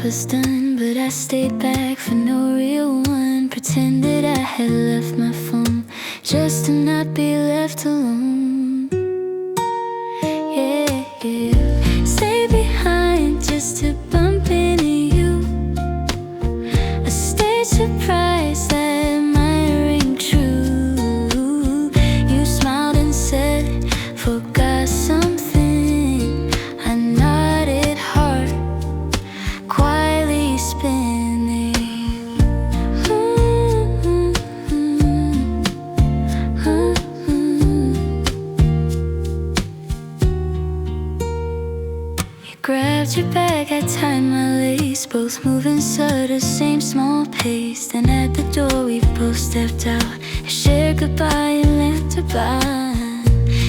was done, but I stayed back for no real one. Pretended I had left my phone just to not be left alone. Yeah, yeah. Stay behind just to bump into you. A stage surprise that might ring true. You smiled and said, forgot something. I nodded hard, quietly spinning. You grabbed your bag, I tied my lace, both moving subtle, same small pace. Then at the door we both stepped out, shared goodbye and left to by.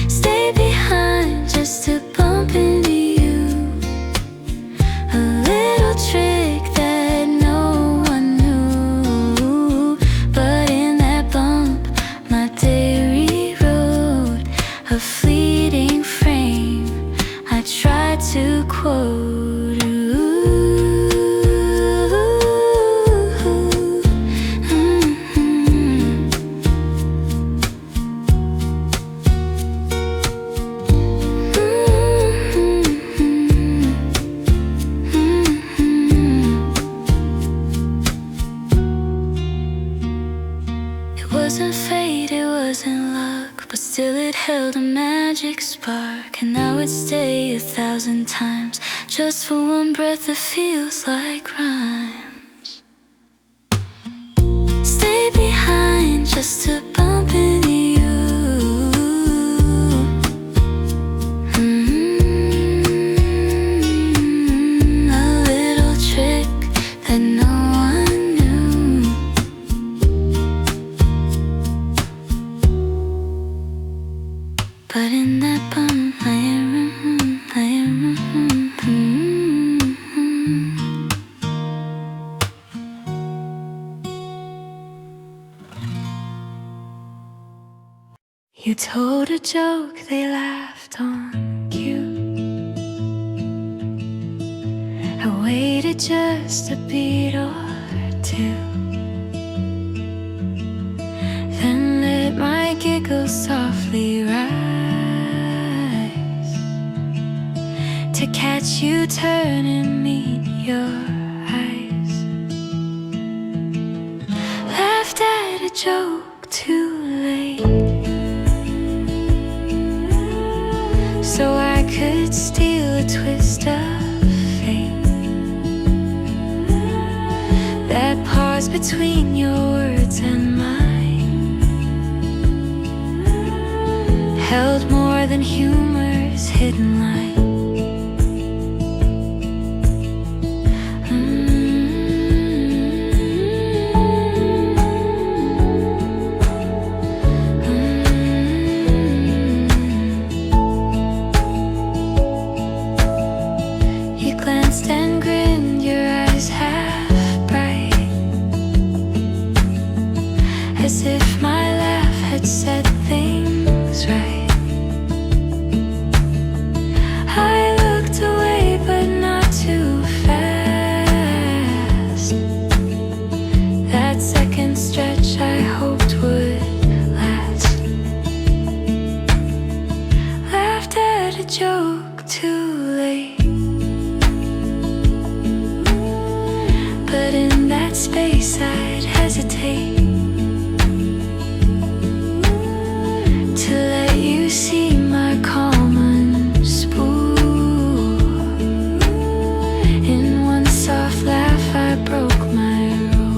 Stay behind just to bump into you. A little trick that no one knew, but in that bump my day rewrote a fleeting frame I tried to quote. It wasn't fate, it wasn't luck, but still it held a magic spark. And I would stay 1,000 times just for one breath that feels like rhymes. Stay behind just to bump into you. A little trick that no one knew. But in that bump, I am. You told a joke, they laughed on cue. I waited just a beat or two, then let my giggles softly rise to catch you turn and meet your eyes. Laughed at a joke too late, so I could steal a twist of fate. That pause between your words and mine held more than humor's hidden line. And grinned, your eyes half bright, as if my laugh had set things right. I looked away, but not too fast. That second stretch I hoped would last. Laughed at a joke too late, but in that space I'd hesitate to let you see my calm unspool. In one soft laugh I broke my rule.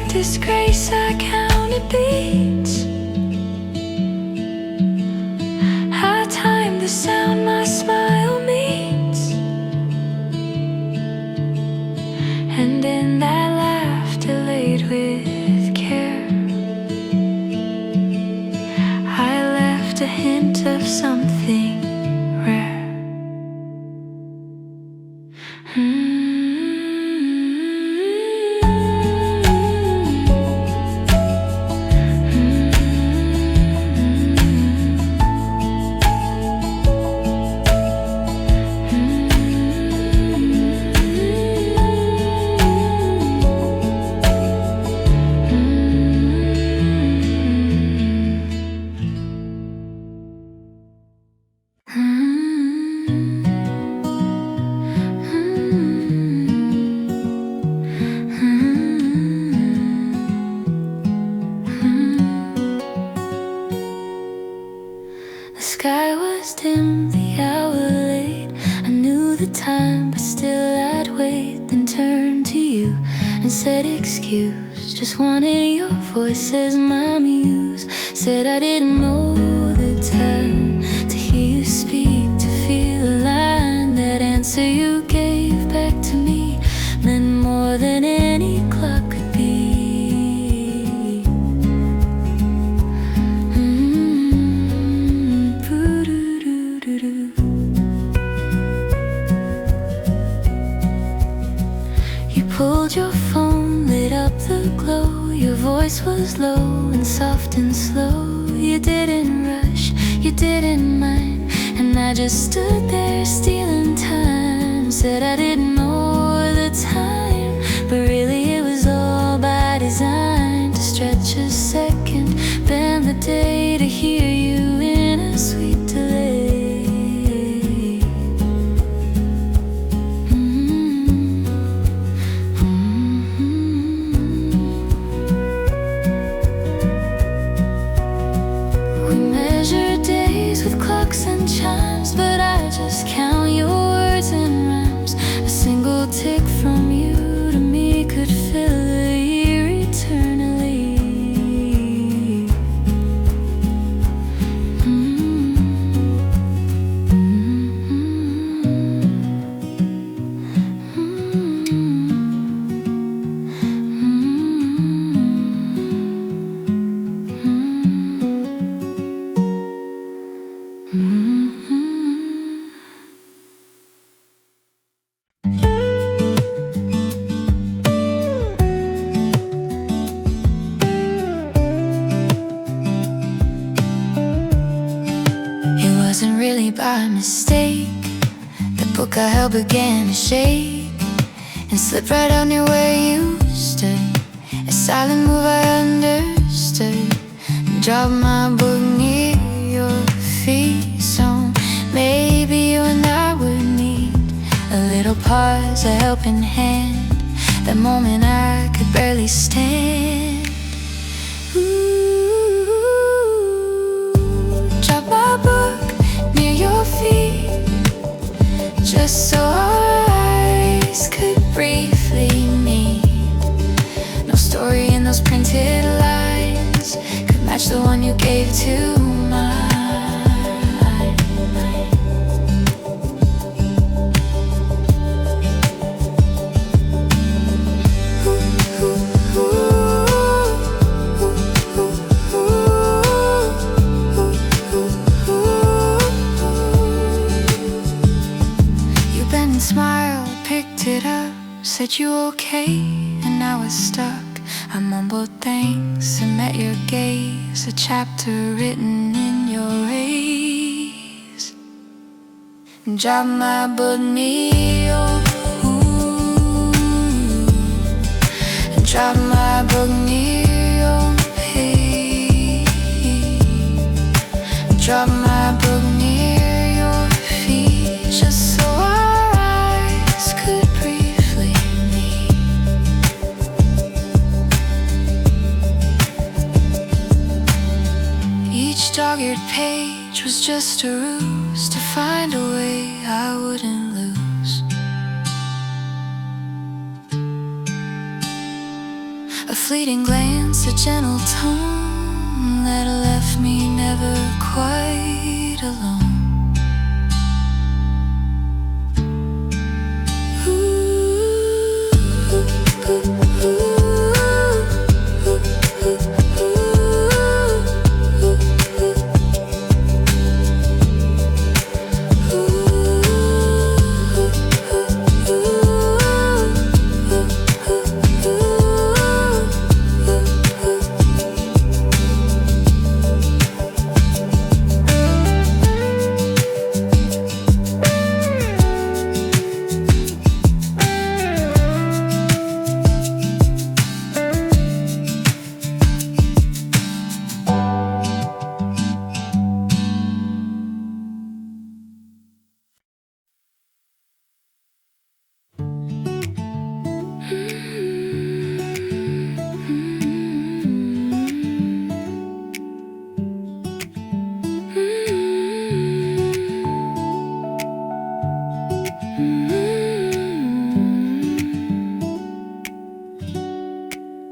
Disgrace, I counted beats. I timed the sound my smile meets, and in that laugh delayed with care, I left a hint of something rare. you and said excuse. Just wanted your voice as my muse. Said I didn't know the time to hear you speak, to feel aligned. That answer you gave back to me meant more than any clock could be. You pulled your phone, lit up the glow. Your voice was low and soft and slow. You didn't rush, you didn't mind, and I just stood there stealing time. Said I didn't know the time, but really it was all by design. To stretch a second, bend the day, to hear you in a sweet delay. We measure days with clocks and chimes, but I just count your words and rhymes. A single tick from you to me could fill a year eternally. It wasn't really by mistake. The book I held began to shake and slipped right out near where you stood. A silent move I understood, and dropped my book near your feet. So maybe you and I would need a little pause, a helping hand. That moment I could barely stand. Drop my book near your feet, just so our eyes could briefly meet. No story in those printed lines could match the one you gave to mine. Smiled, picked it up, said you okay, and I was stuck. I mumbled thanks and met your gaze, a chapter written in your rays. Dropped my book near your dropped my book near your page. Dropped my book near your feet, just so our eyes could briefly meet. Each dog-eared page was just a ruse to find a way I wouldn't lose. A fleeting glance, a gentle tone that left me never quite alone.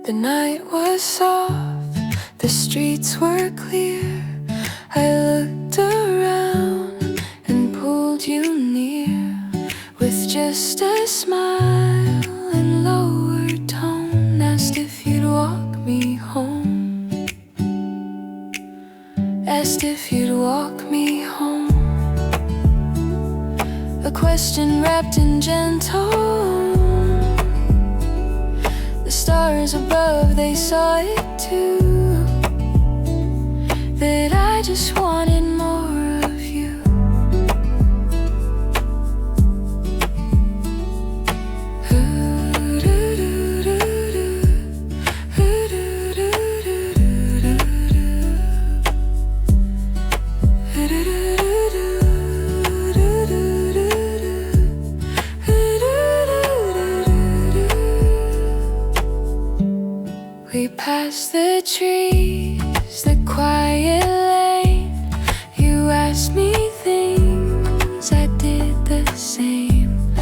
The night was soft, the streets were clear. I looked around and pulled you near, with just a smile and lowered tone. Asked if you'd walk me home. Asked if you'd walk me home. A question wrapped in gentle. The stars above, they saw it too, that I just wanted more of you. We passed the trees, the quiet lane. You asked me things, I did the same.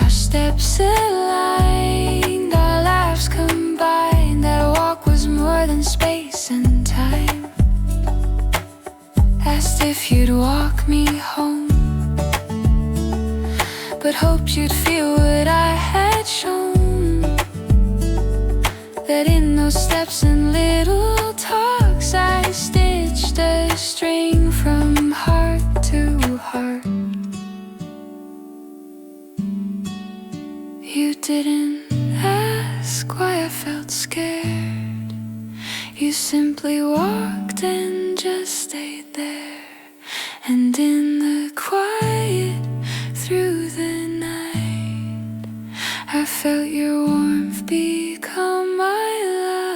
Our steps aligned, our laughs combined. That walk was more than space and time. Asked if you'd walk me home, but hoped you'd feel what I had shown. That in those steps and little talks I stitched a string from heart to heart. You didn't ask why I felt scared. You simply walked and just stayed there. And in the quiet through the night, I felt your warmth become my light.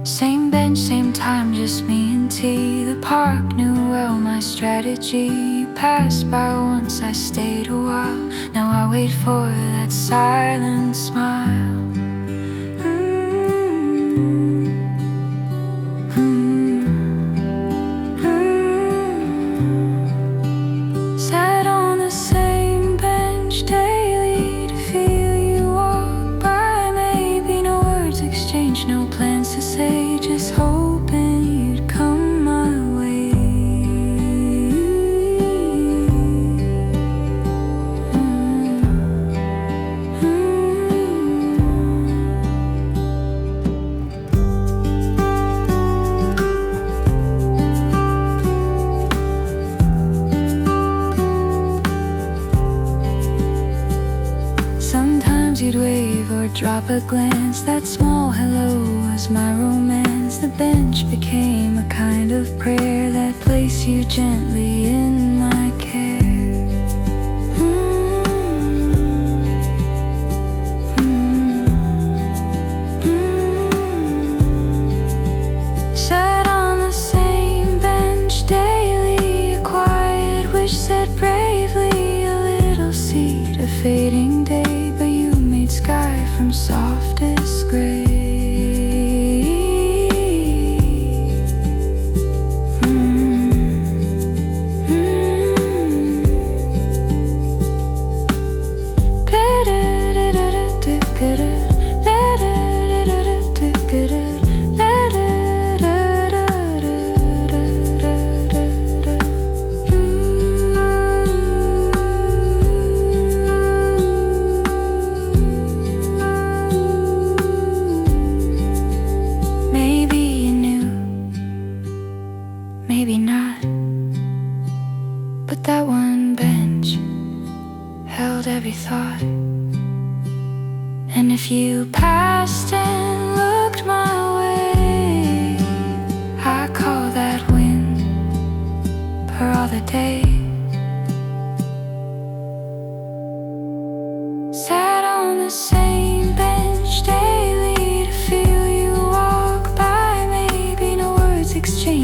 Same bench, same time, just me and tea. The park knew well my strategy. You passed by once, I stayed a while. Now I wait for that silent smile. Sat on the same bench daily to feel you walk by. Maybe no words exchanged, no plans to say, just hoping you'd come my way. Sometimes you'd wave or drop a glance. That small hello was my romance. The bench became a kind of prayer that placed you gently in my care. Sat on the same bench daily, a quiet wish said bravely, a little seed, a fading day, but you made sky from softest gray.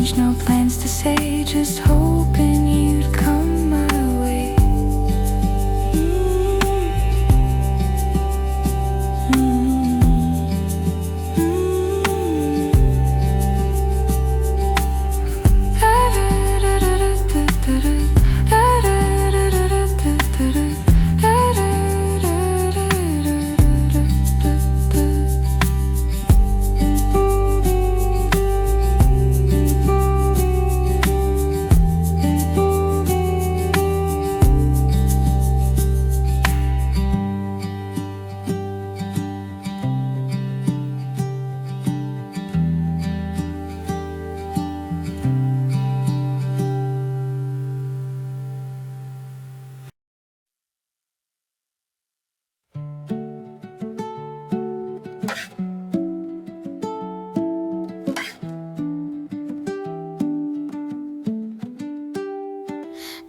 change, no plans to say, just hoping you'd come my way.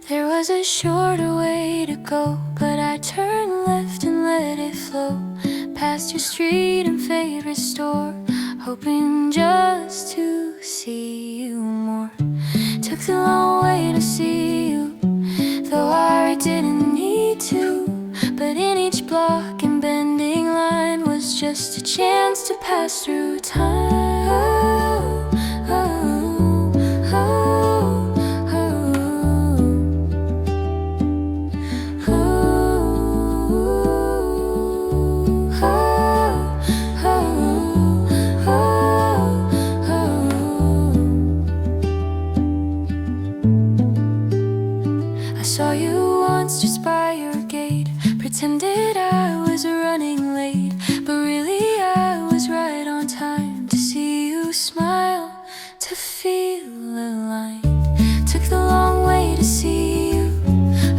There was a shorter way to go, but I turned left and let it flow past your street and favorite store, hoping just to see you more. Took the long way to see you, though I didn't need to. But in each block and bending line was just a chance to pass through time. Oh, oh, oh. Saw you once just by your gate, pretended I was running late, but really I was right on time to see you smile, to feel aligned. Took the long way to see you,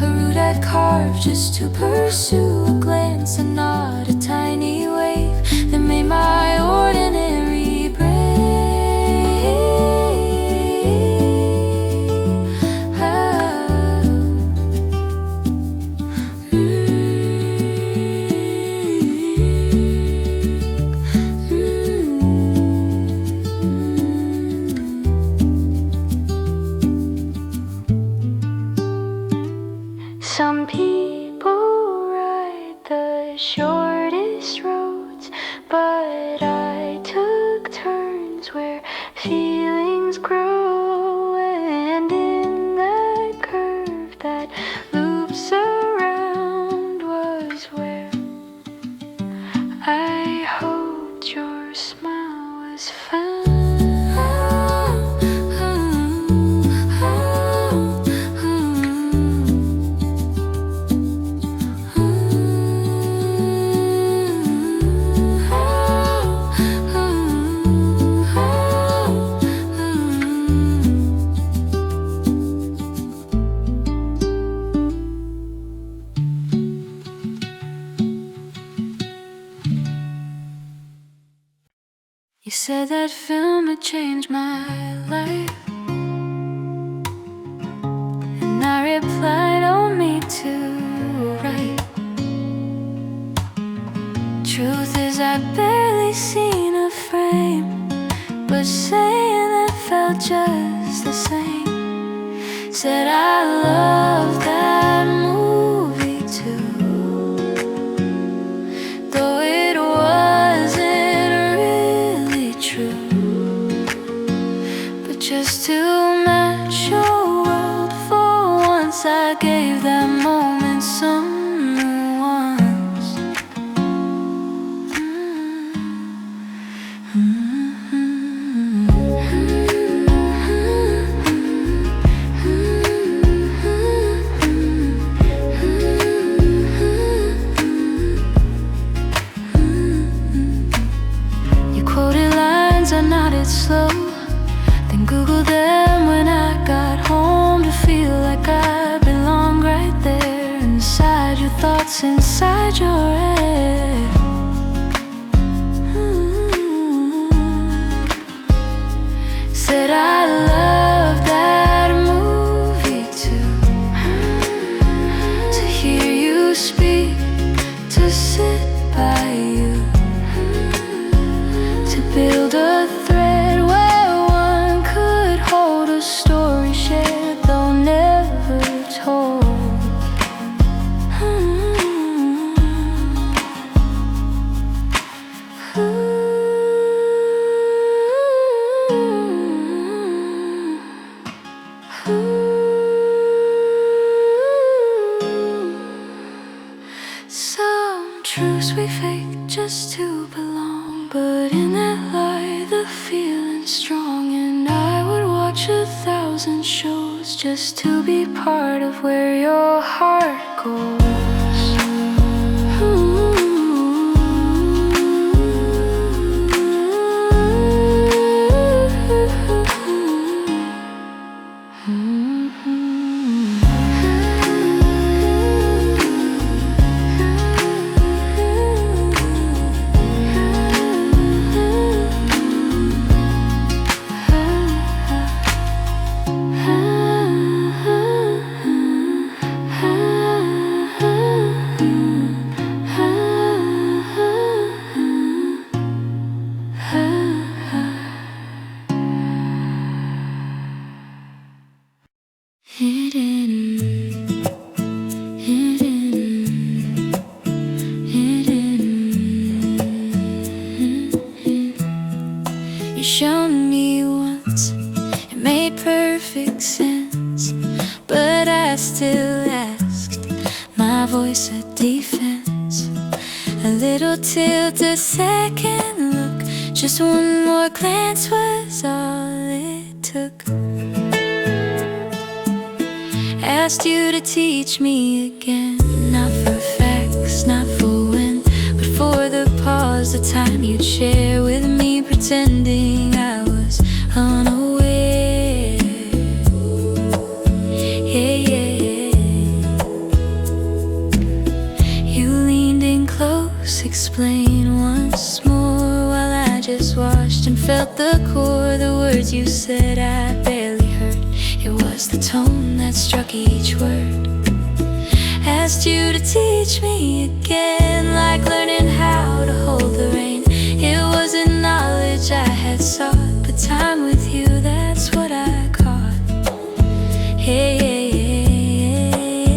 a route I'd carved just to pursue a glance, a nod, a tiny wave that made my ordinary break. Some people ride the shortest roads, but I took turns where feelings grow, and in that curve that loops around was where I hoped your smile was found. You said that film had changed my life, and I replied, oh, me too, right? Truth is I'd barely seen a frame, but saying that felt just the same. Said I love that movie too, though it wasn't really true. But just to match your world for once, I gave that moment some nuance. You quoted lines, I nodded slow, then Googled them when I got home to feel like I belong right there inside your thoughts, inside your head. Said I love that movie too, to hear you speak, to sit by you, to build a thread where one could hold watch 1,000 shows just to be part of where your heart goes. You showed me once, it made perfect sense, but I still asked, my voice a defense. A little tilt, a second look, just one more glance was all it took. Asked you to teach me again, not for facts, not for when, but for the pause, the time you'd share with me, pretending I was unaware. Yeah, yeah. You leaned in close, explain once more, while I just watched and felt the core. The words you said I barely heard, it was the tone that struck each word. Asked you to teach me again, like learning how to hold the rein. It wasn't knowledge I had sought, but time with you, that's what I caught. Hey, hey, hey, hey, hey.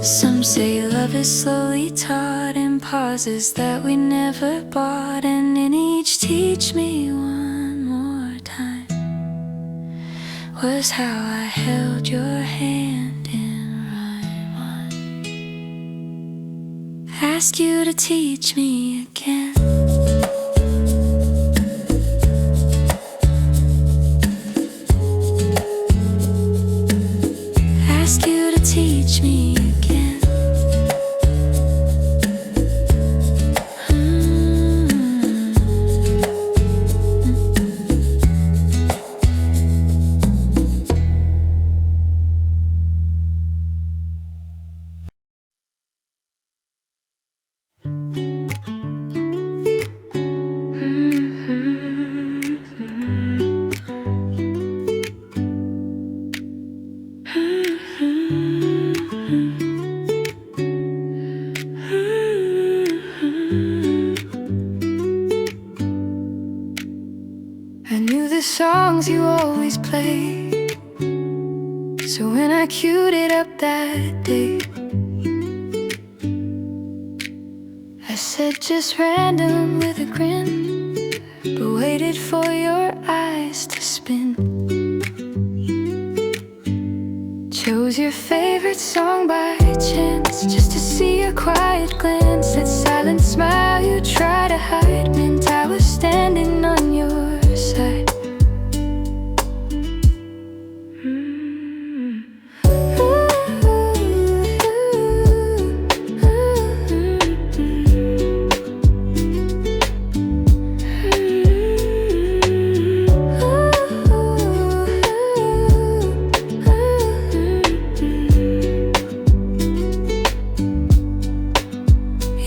Some say love is slowly taught in pauses that we never bought, and in each teach me one more time was how I held your hand in rhyme. Ask you to teach me again. Ask you to teach me again. I knew the songs you always played, so when I queued it up that day, I said just random with a grin, but waited for your eyes to spin. Chose your favorite song by chance, just to see your quiet glance. That silent smile you try to hide meant I was standing on your side.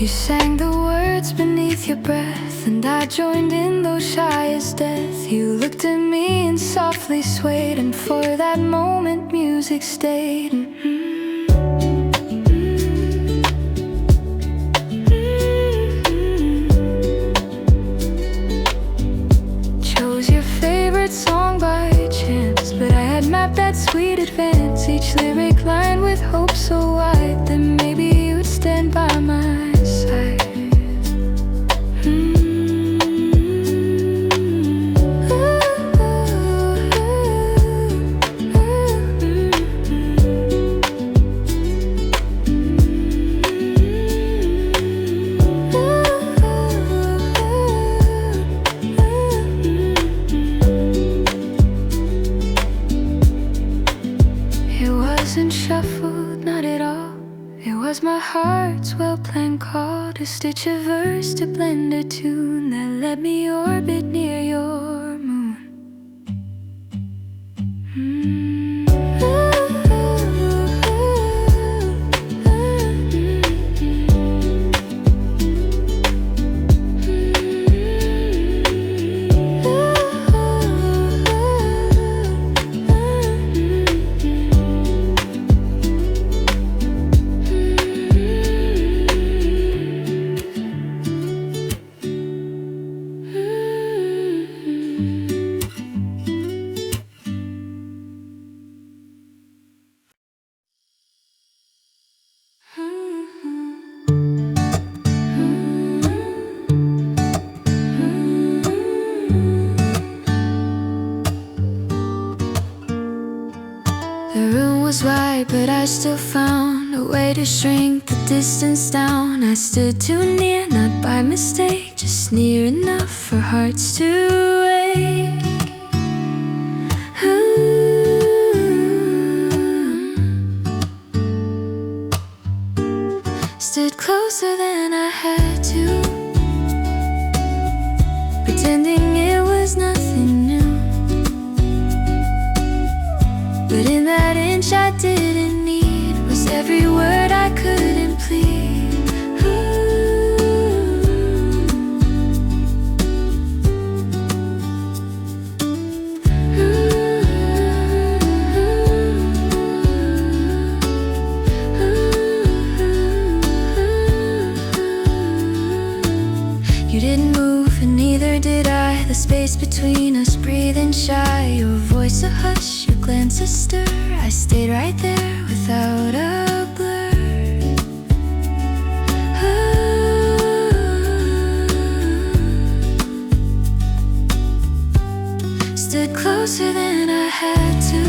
You sang the words beneath your breath, and I joined in, though shy as death. You looked at me and softly swayed, and for that moment music stayed. Chose your favorite song by chance, but I had mapped that sweet advance, each lyric line with hope so wide that maybe you'd stand by my side. Shuffled, not at all. It was my heart's well-planned call to stitch a verse to blend a tune that let me orbit near your moon. Wide, but I still found a way to shrink the distance down. I stood too near, not by mistake, just near enough for hearts to wake. Stood closer than I had to, pretending it was nothing new. But in that inch I didn't need was every word I couldn't plead. You didn't move and neither did I. The space between us breathing shy. Your voice a hush, your glance a stir. I stayed right there without a blur. Stood closer than I had to.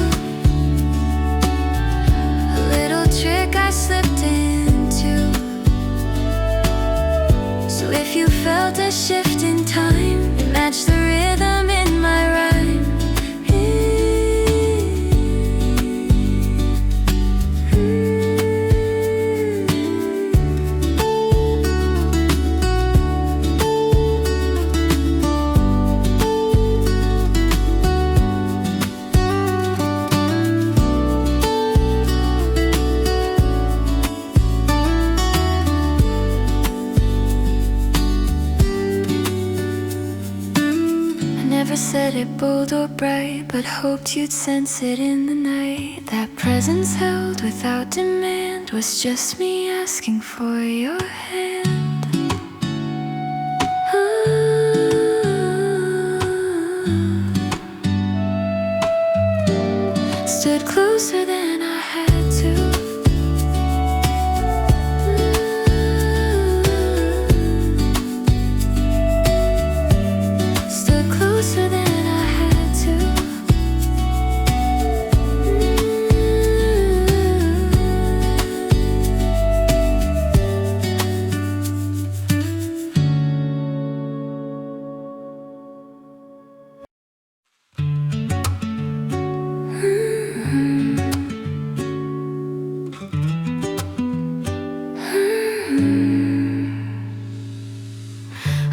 A little trick I slipped into. So if you felt a shift in time, it matched the rhythm in my rhyme. Never said it bold or bright, but hoped you'd sense it in the night. That presence held without demand was just me asking for your hand. Stood closer than I had to.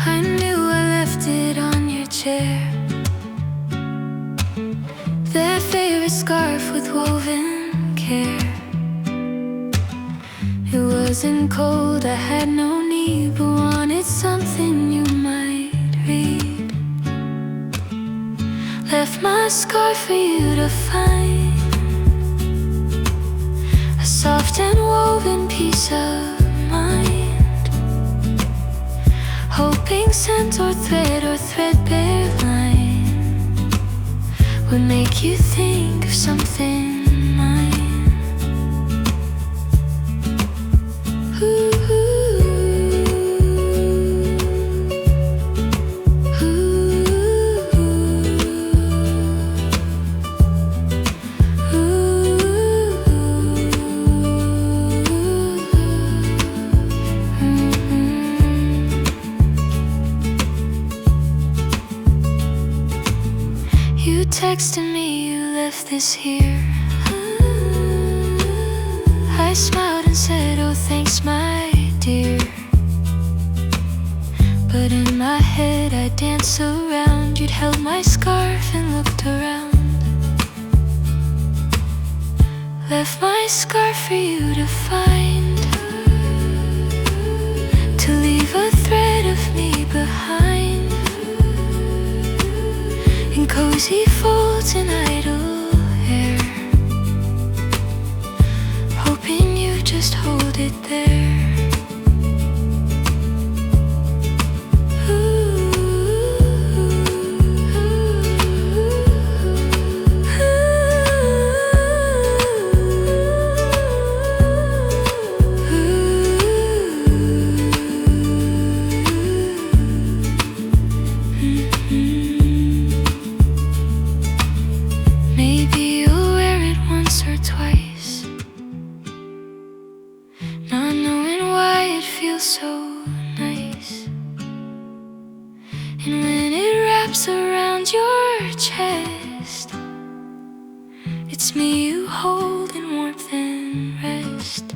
I knew I left it on your chair, that favorite scarf with woven care. It wasn't cold, I had no need, but wanted something you might read. Left my scarf for you to find, a soft and woven piece of mind, hoping scent or thread or threadbare line would make you think of something mine. texted me you left this here. I smiled and said, oh thanks my dear. But in my head I danced around. You'd held my scarf and looked around. Left my scarf for you to find, to leave a thread of me behind, in cozy folds and idle hair, hoping you just hold it there. Maybe you'll wear it once or twice, not knowing why it feels so nice. And when it wraps around your chest, it's me you hold in warmth and rest.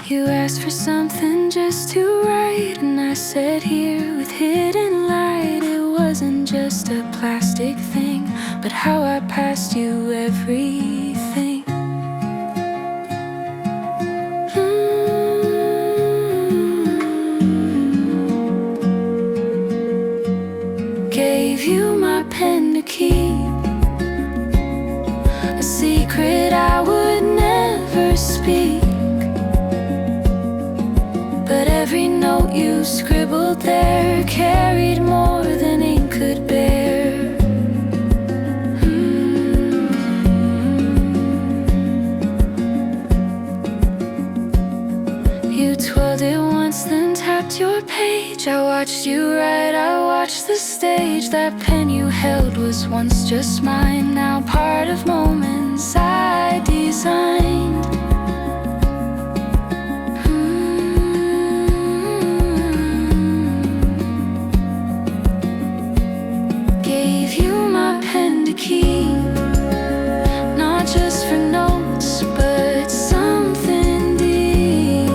You asked for something just to write, and I said here with hidden light. It wasn't just a plastic thing, but how I passed you everything. Gave you my pen to keep, a secret I would never speak. But every note you scribbled there carried more than ink could bear. You twirled it once, then tapped your page. I watched you write, I watched the stage. That pen you held was once just mine, now part of moments I designed. Keep, not just for notes, but something deep,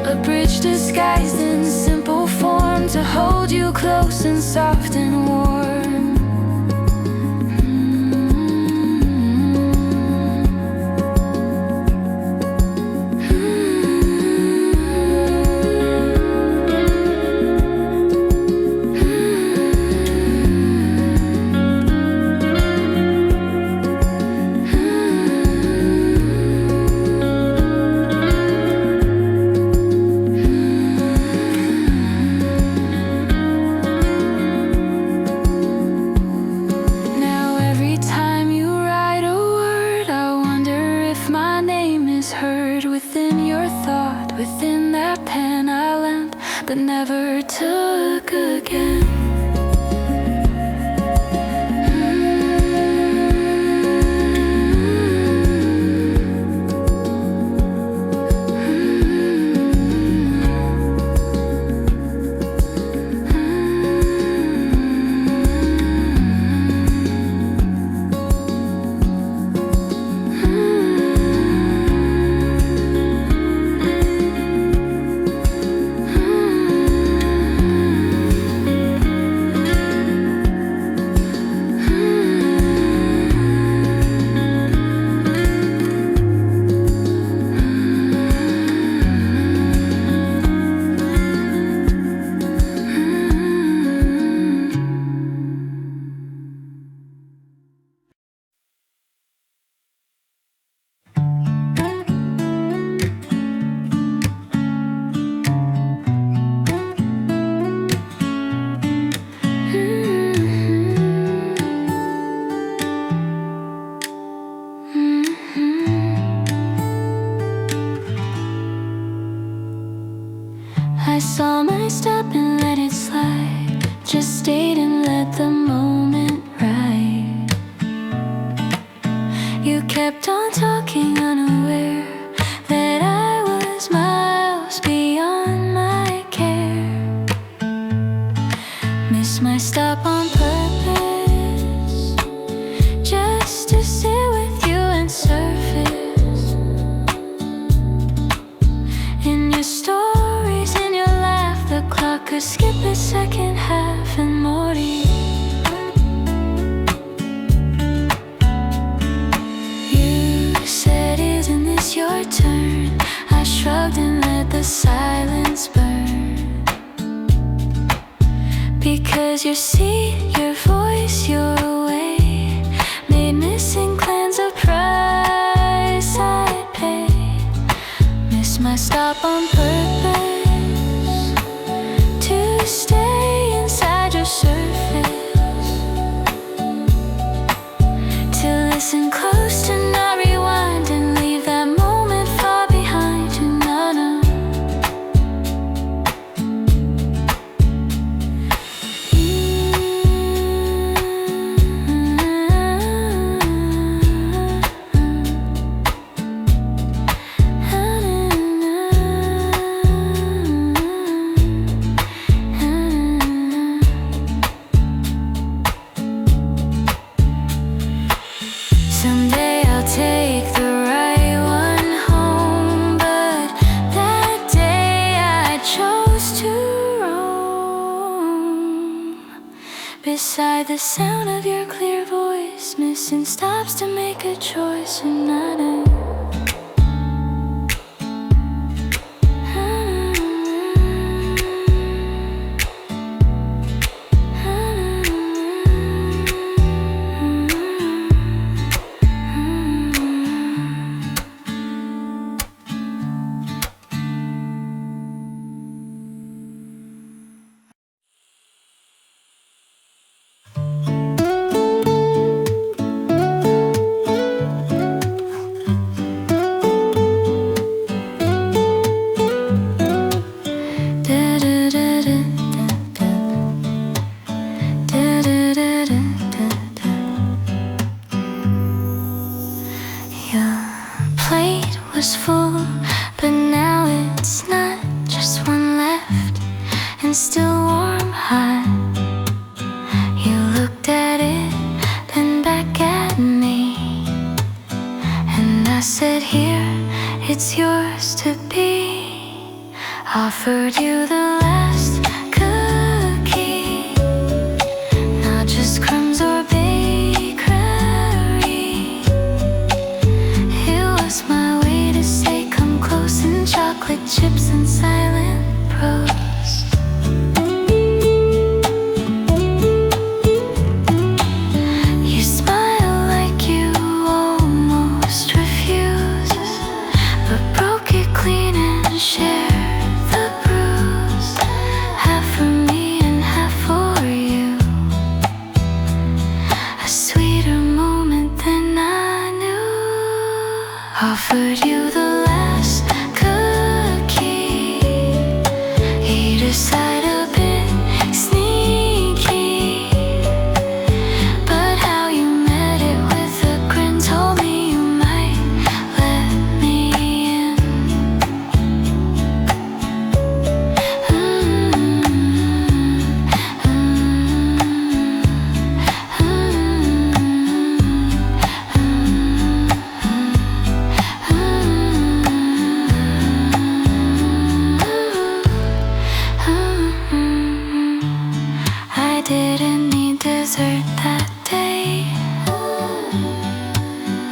a bridge disguised in simple form, to hold you close and soft and warm. Within that pen I lent, but never took again. saw my stop and let it slide. Just stayed and let the moment ride. You kept on talking, unaware that I was miles beyond my care. Missed my stop on purpose, just to sit with you and surface. In your stories, in your laugh, the clock could skip a second half and more. You said, isn't this your turn? I shrugged and let the silence burn. Because your seat, your voice, your way made missing plans a price I'd pay. Missed my stop on purpose, to stay inside your surface, to listen close, to not rewind and leave that moment far behind you. None. Someday I'll take the right one home, but that day I chose to roam beside the sound of your clear voice, missing stops to make a choice. And I know was full, but now it's not. Just one left and still warm hot. You looked at it, then back at me, and I said, here, it's yours to be. Offered you the last cookie, not just crumbs or bakery. It was my way to say come close, and chocolate chips and silent prose. You smile like you almost refuse, but broke it clean and shared the bruise. Half for me and half for you, a sweeter moment than I knew. Offered you the last cookie, ate aside a bit sneaky, but how you met it with a grin told me you might let me in. I didn't need dessert that day.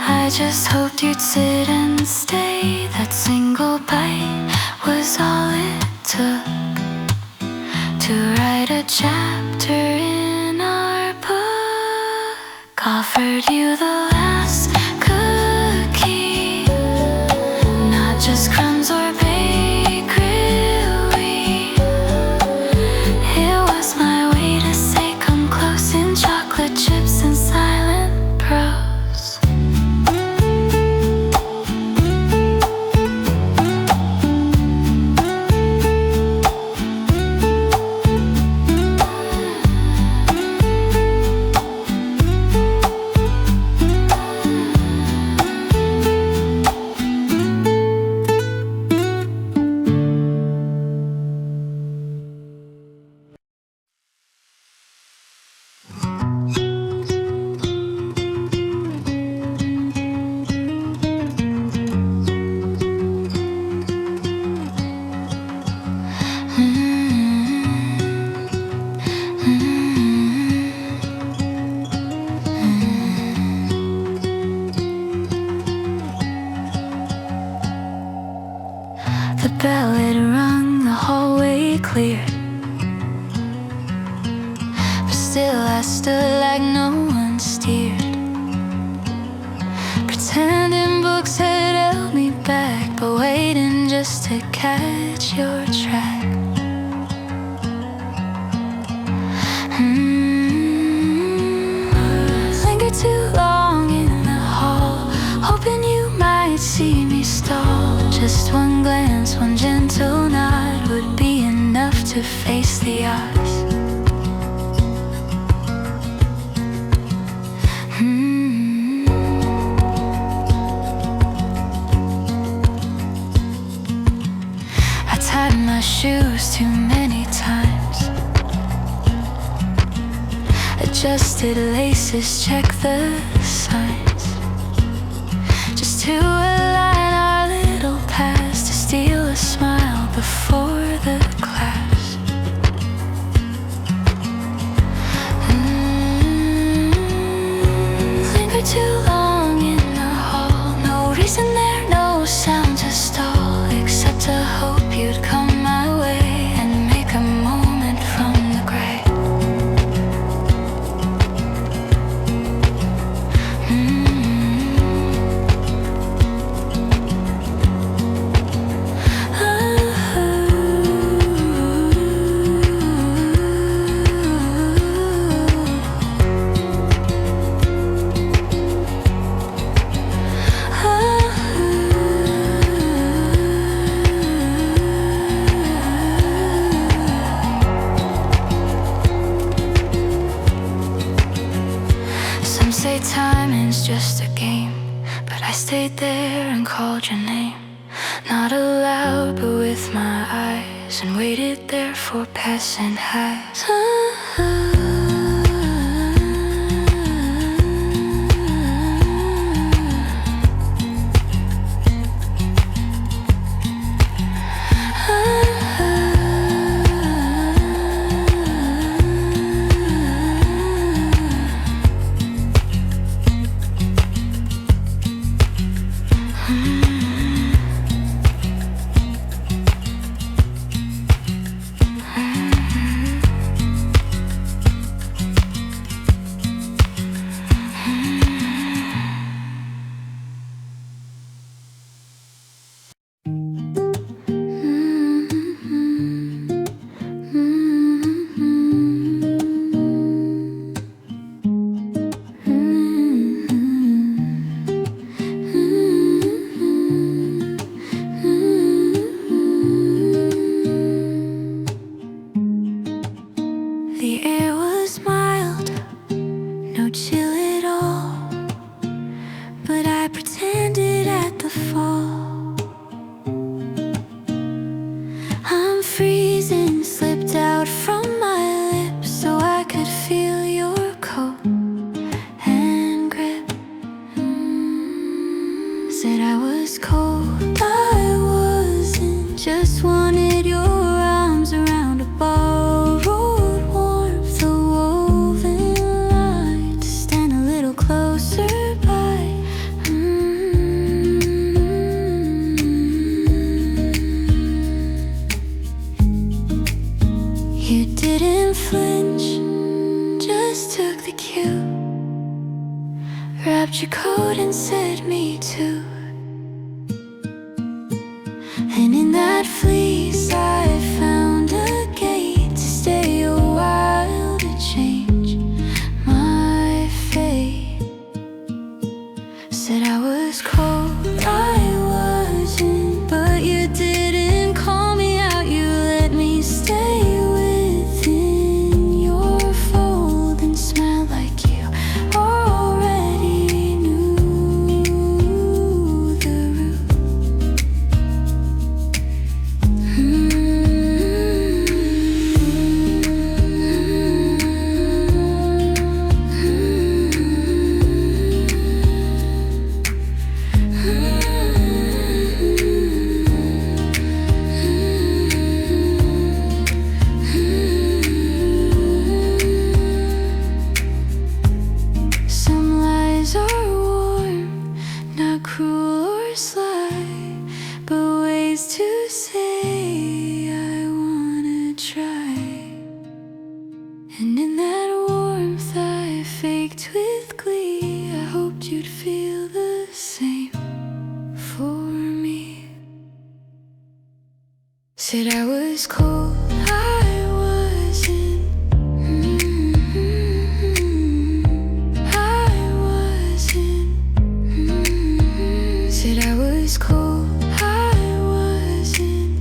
I just hoped you'd sit and stay. That single bite was all it took to write a chapter in our book. Offered you the last cookie, not just crumbs or bakery. It was my way to say come close, in chocolate chips and silent prose. The bell had rung, the hallway cleared, but still I stood like no one steered, pretending books had held me back, but waiting just to catch your track. Lingered too long in the hall, hoping you might see me stall. Just one glance, one gentle nod would be enough to face the odds. I tied my shoes too many times, adjusted laces, checked the signs, just to align our little past, to steal a smile before the class. Linger too long in the hall, no reason there, no sound to stall, except to hope you'd come my way and make a moment from the gray. Some say timing's just a game, but I stayed there and called your name, not aloud but with my eyes, and waited there for passing highs. The air was mild, no chill at all, but I pretended at the fall. I'm freezing, slipped out from my lips so I could feel your coat and grip. Said I was cold, I wasn't, just wanted your arms around a borrowed warmth, a woven line to stand a little closer by. You didn't flinch, just took the cue, wrapped your coat and said me too. And in that fleece I found a gate to stay a while, to change my fate. Said I was cold, I wasn't, but you didn't call me out, you let me stay within your fold and smile like you already knew the route. Said I was cold, I wasn't. I wasn't. Said I was cold, I wasn't.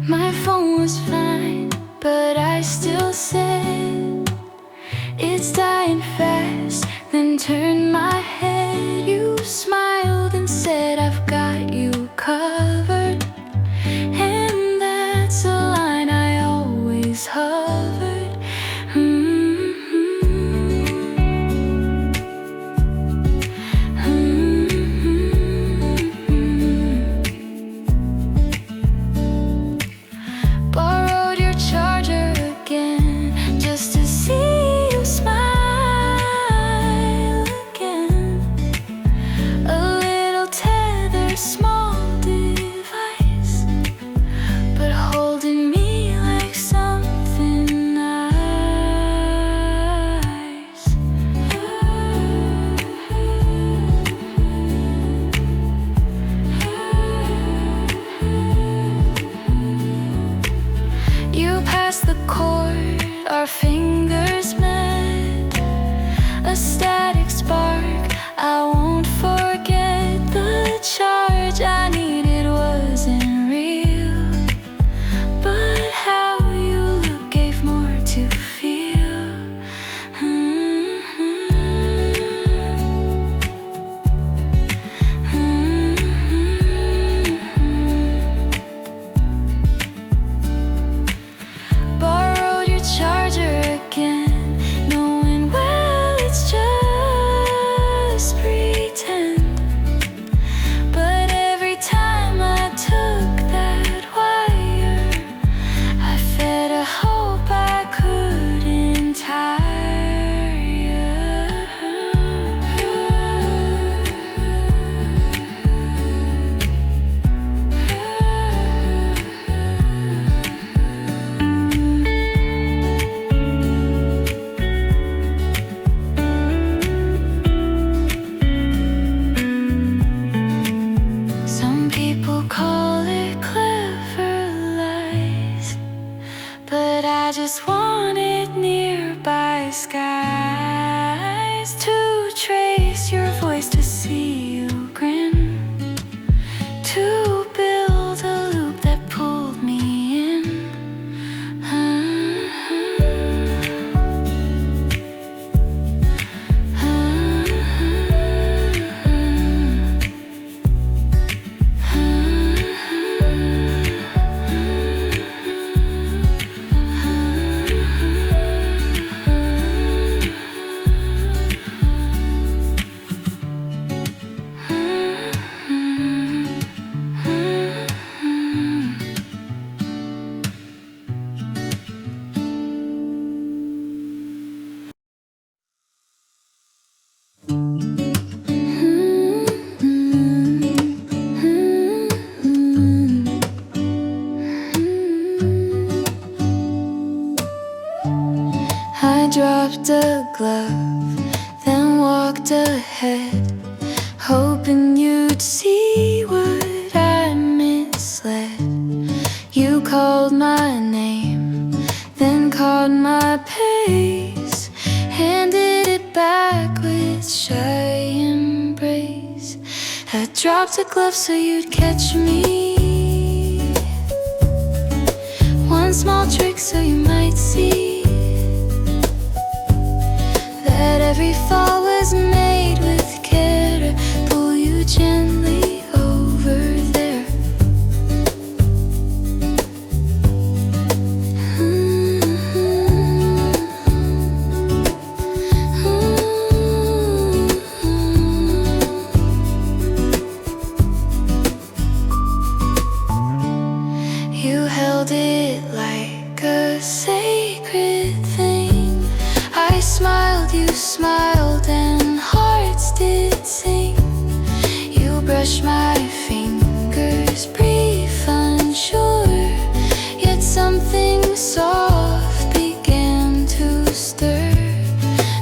My phone was fine, but I still said it's dying fast. Then turned my head. You smiled and said, I've got you covered. And that's a line I always hovered. Borrowed your charger again, just to see you smile again. A little tether, small device, but holding me like something nice. You passed the cord, our fingers met. A static spark, I won't forget. The charge I needed wasn't real, but how you look gave more to feel. Borrowed your charger again, knowing well it's just pretend. But every time I took that wire, I fed a hope I couldn't tire you. Some people call it clever lies, but I just wanted nearby skies to trace your voice, to see you grin, to build a loop that pulled me in. I dropped a glove, then walked ahead, hoping you'd see what I misled. You called my name, then caught my pace, handed it back with shy embrace. I dropped a glove so you'd catch me, one small trick so you might see that every fall was made with care to pull you gently over there. held it like a sacred thing. I smiled, you smiled, and hearts did sing. You brushed my fingers, brief, unsure, yet something soft began to stir.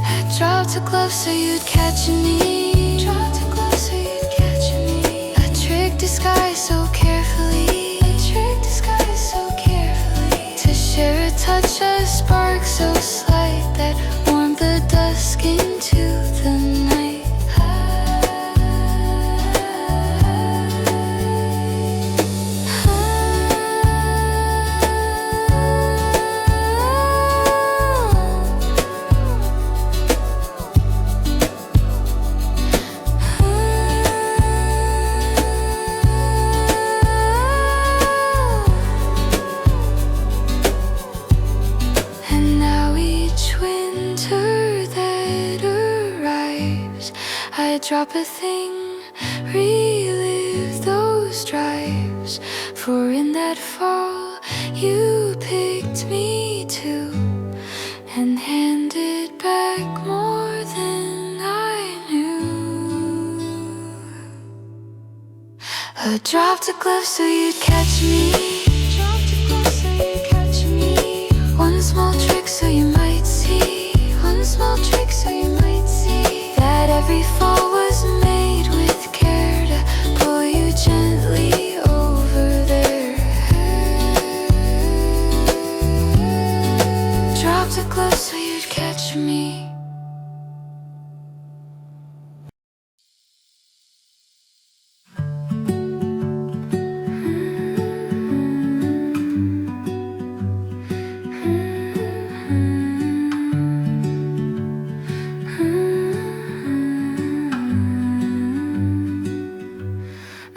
I dropped a glove so you'd catch me. Dropped a glove so you'd catch me. A trick disguised so carefully. A trick disguised so carefully. To share a touch, a spark so slight that warmed the dusk into the night. I drop a thing, relive those drives. For in that fall, you picked me too, and handed back more than I knew. I dropped a glove so you'd catch me. Dropped a glove so you'd catch me. One small trick so you might see. One small trick so you might see. That every fall was made with care to pull you gently over there. Dropped a glove so you'd catch me.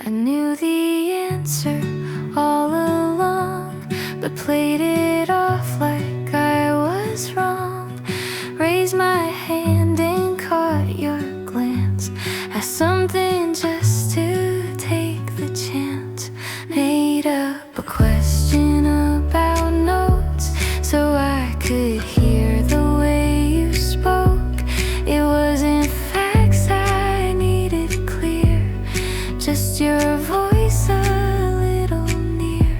I knew the answer all along, but played it off like I was wrong. Raised my hand and caught your glance. Asked something just to take the chance. Made up a question about notes so I could hear the way you spoke. It wasn't facts I needed clear, just your voice a little near.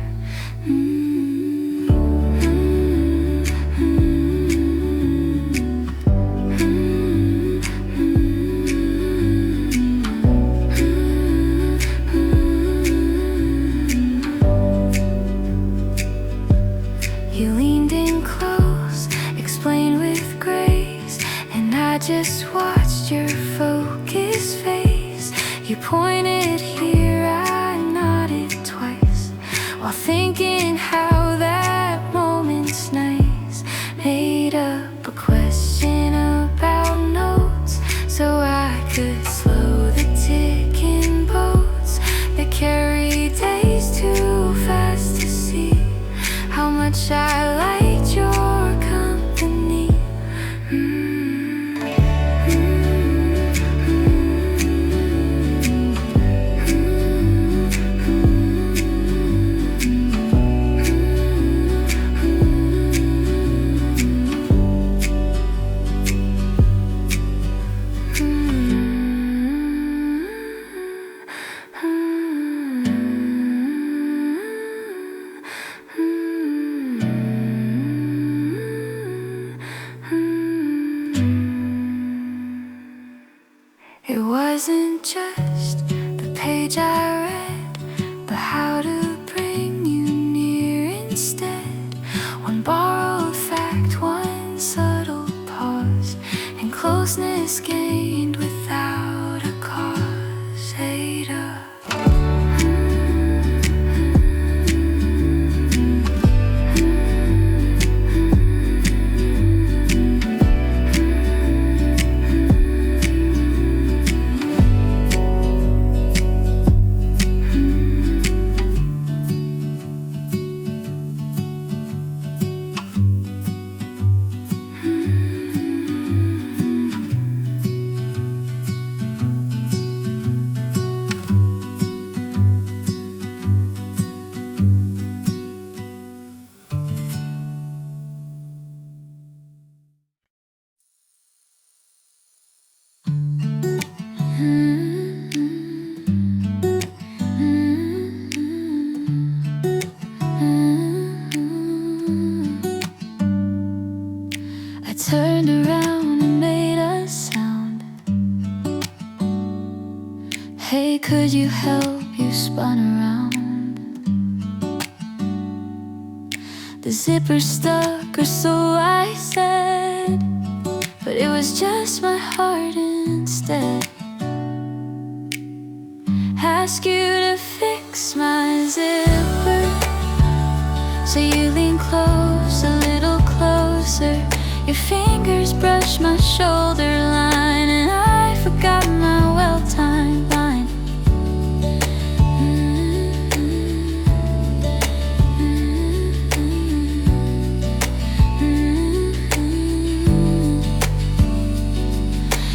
You leaned in close, explained with grace, and I just watched your focused face. You pointed here, I nodded twice, while thinking how that moment's nice. Made up a question about notes so I could slow the ticking boats that carry days too fast to see how much I liked your company. The zipper stuck, or so I said, but it was just my heart instead. Ask you to fix my zipper, so you lean close, a little closer. Your fingers brush my shoulder line, and I forgot my well-timed line.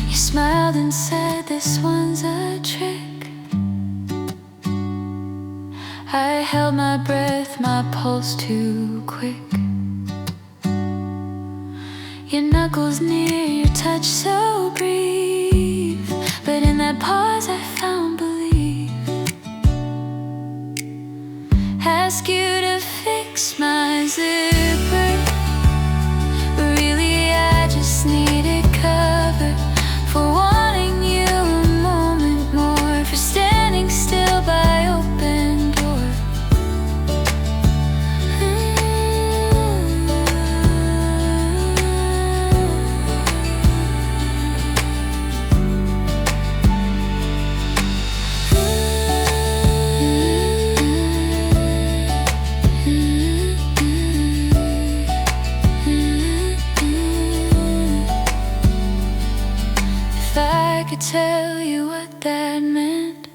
You smiled and said, "This one's a trick." I held my breath, my pulse too quick. Your knuckles near, your touch so brief, but in that pause I found belief. Ask you to fix my zipper, but really I just needed cover for wanting you a moment more, for standing still by open door. If I could tell you what that meant,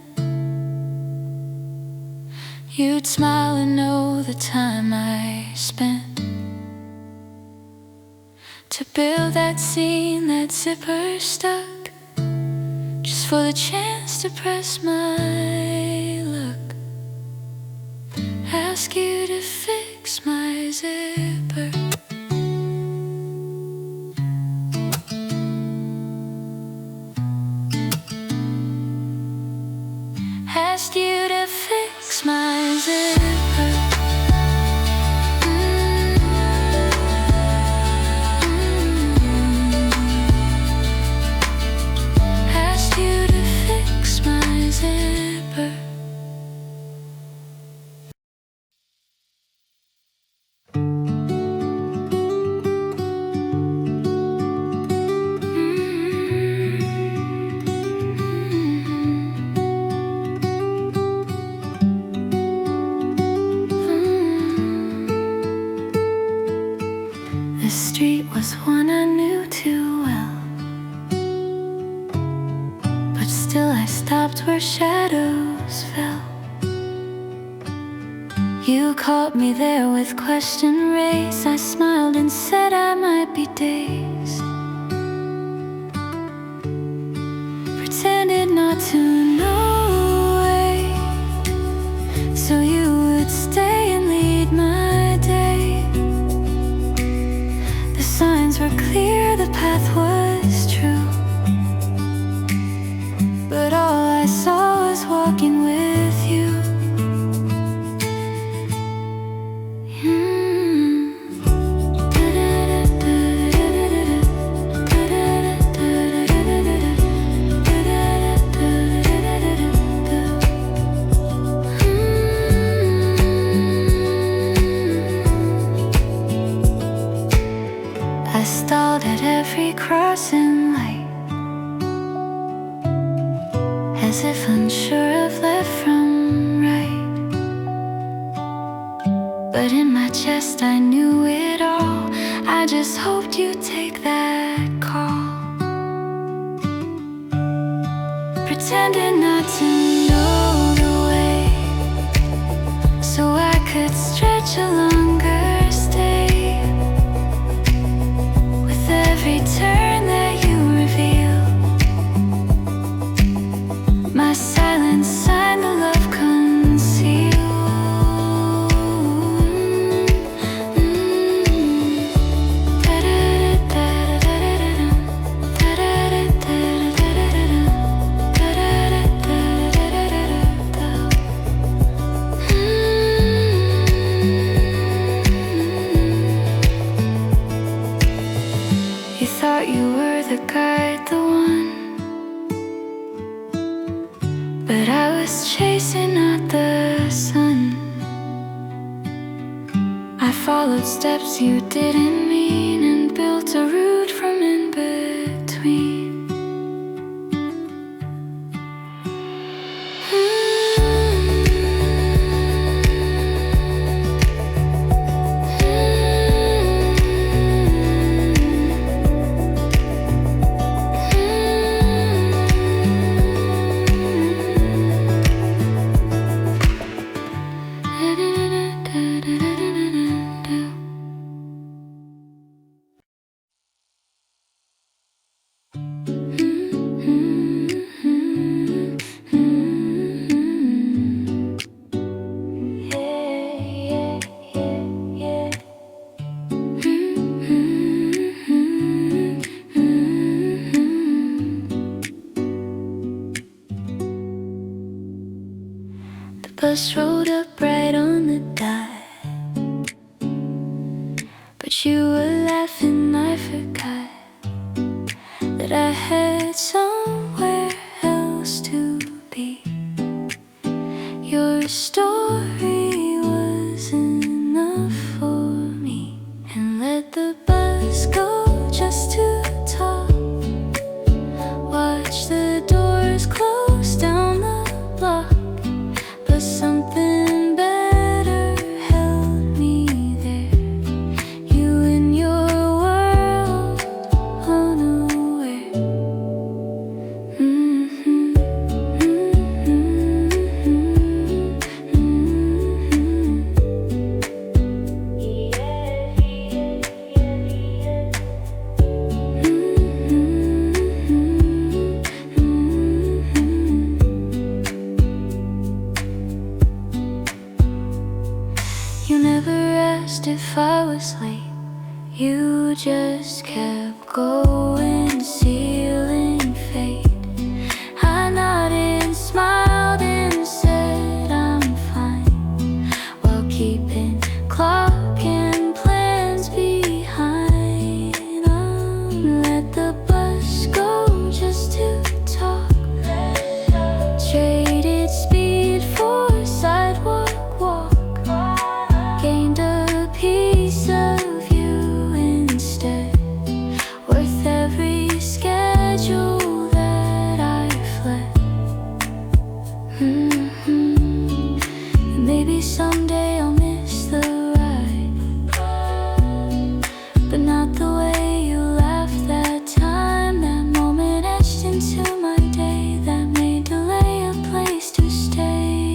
you'd smile and know the time I spent to build that scene, that zipper stuck, just for the chance to press my luck. Ask you to fix my zipper. Asked you to fix my zipper. Asked you to fix my zipper. The street was one I knew too well, but still I stopped where shadows fell. You caught me there with question raised. I smiled and said I might be dazed, pretended not to know the way, so you would stay and lead my day. The signs were clear, the path was true, but all I saw was walking with you. I stalled at every crossing light, as if unsure of left from right. But in my chest I knew it all. I just hoped you'd take that call. Pretended not to know the way, so I could stretch a longer stay. With every turn that you reveal, my silence signed the love concealed. I followed steps you didn't mean and built a route from in between. The bus rolled up right on the dot, but you were laughing. I forgot that I had somewhere else to be. Your story was enough for me, and let the bus go just to talk. Watch the doors close down the block, but something better held me there. You in your world, unaware. You never asked if I was late. You just kept going, ceiling fate. I nodded, smiled, and said I'm fine, while keeping clock and plans behind. Let the bus go just to talk. Traded speed for sidewalk walk. Gained a piece of you instead, worth every schedule that I fled. Maybe someday I'll miss the ride, but not the way you laughed that time. That moment etched into my day, that made delay a place to stay.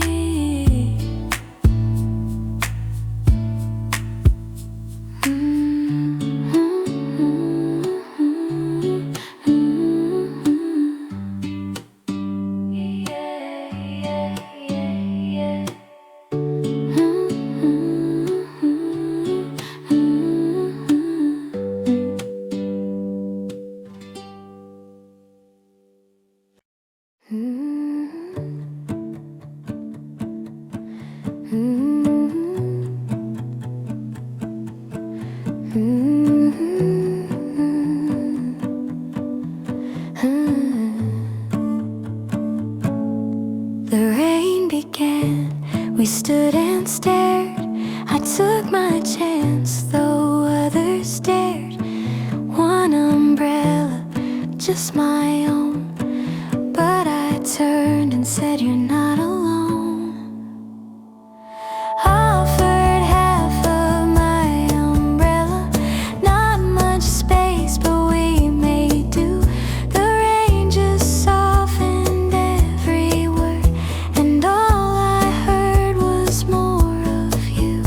The rain began, we stood and stared. I took my chance, though others stared. One umbrella, just my own, but I turned and said, you're not alone. Offered half of my umbrella, not much space, but we made do. The rain just softened every word, and all I heard was more of you.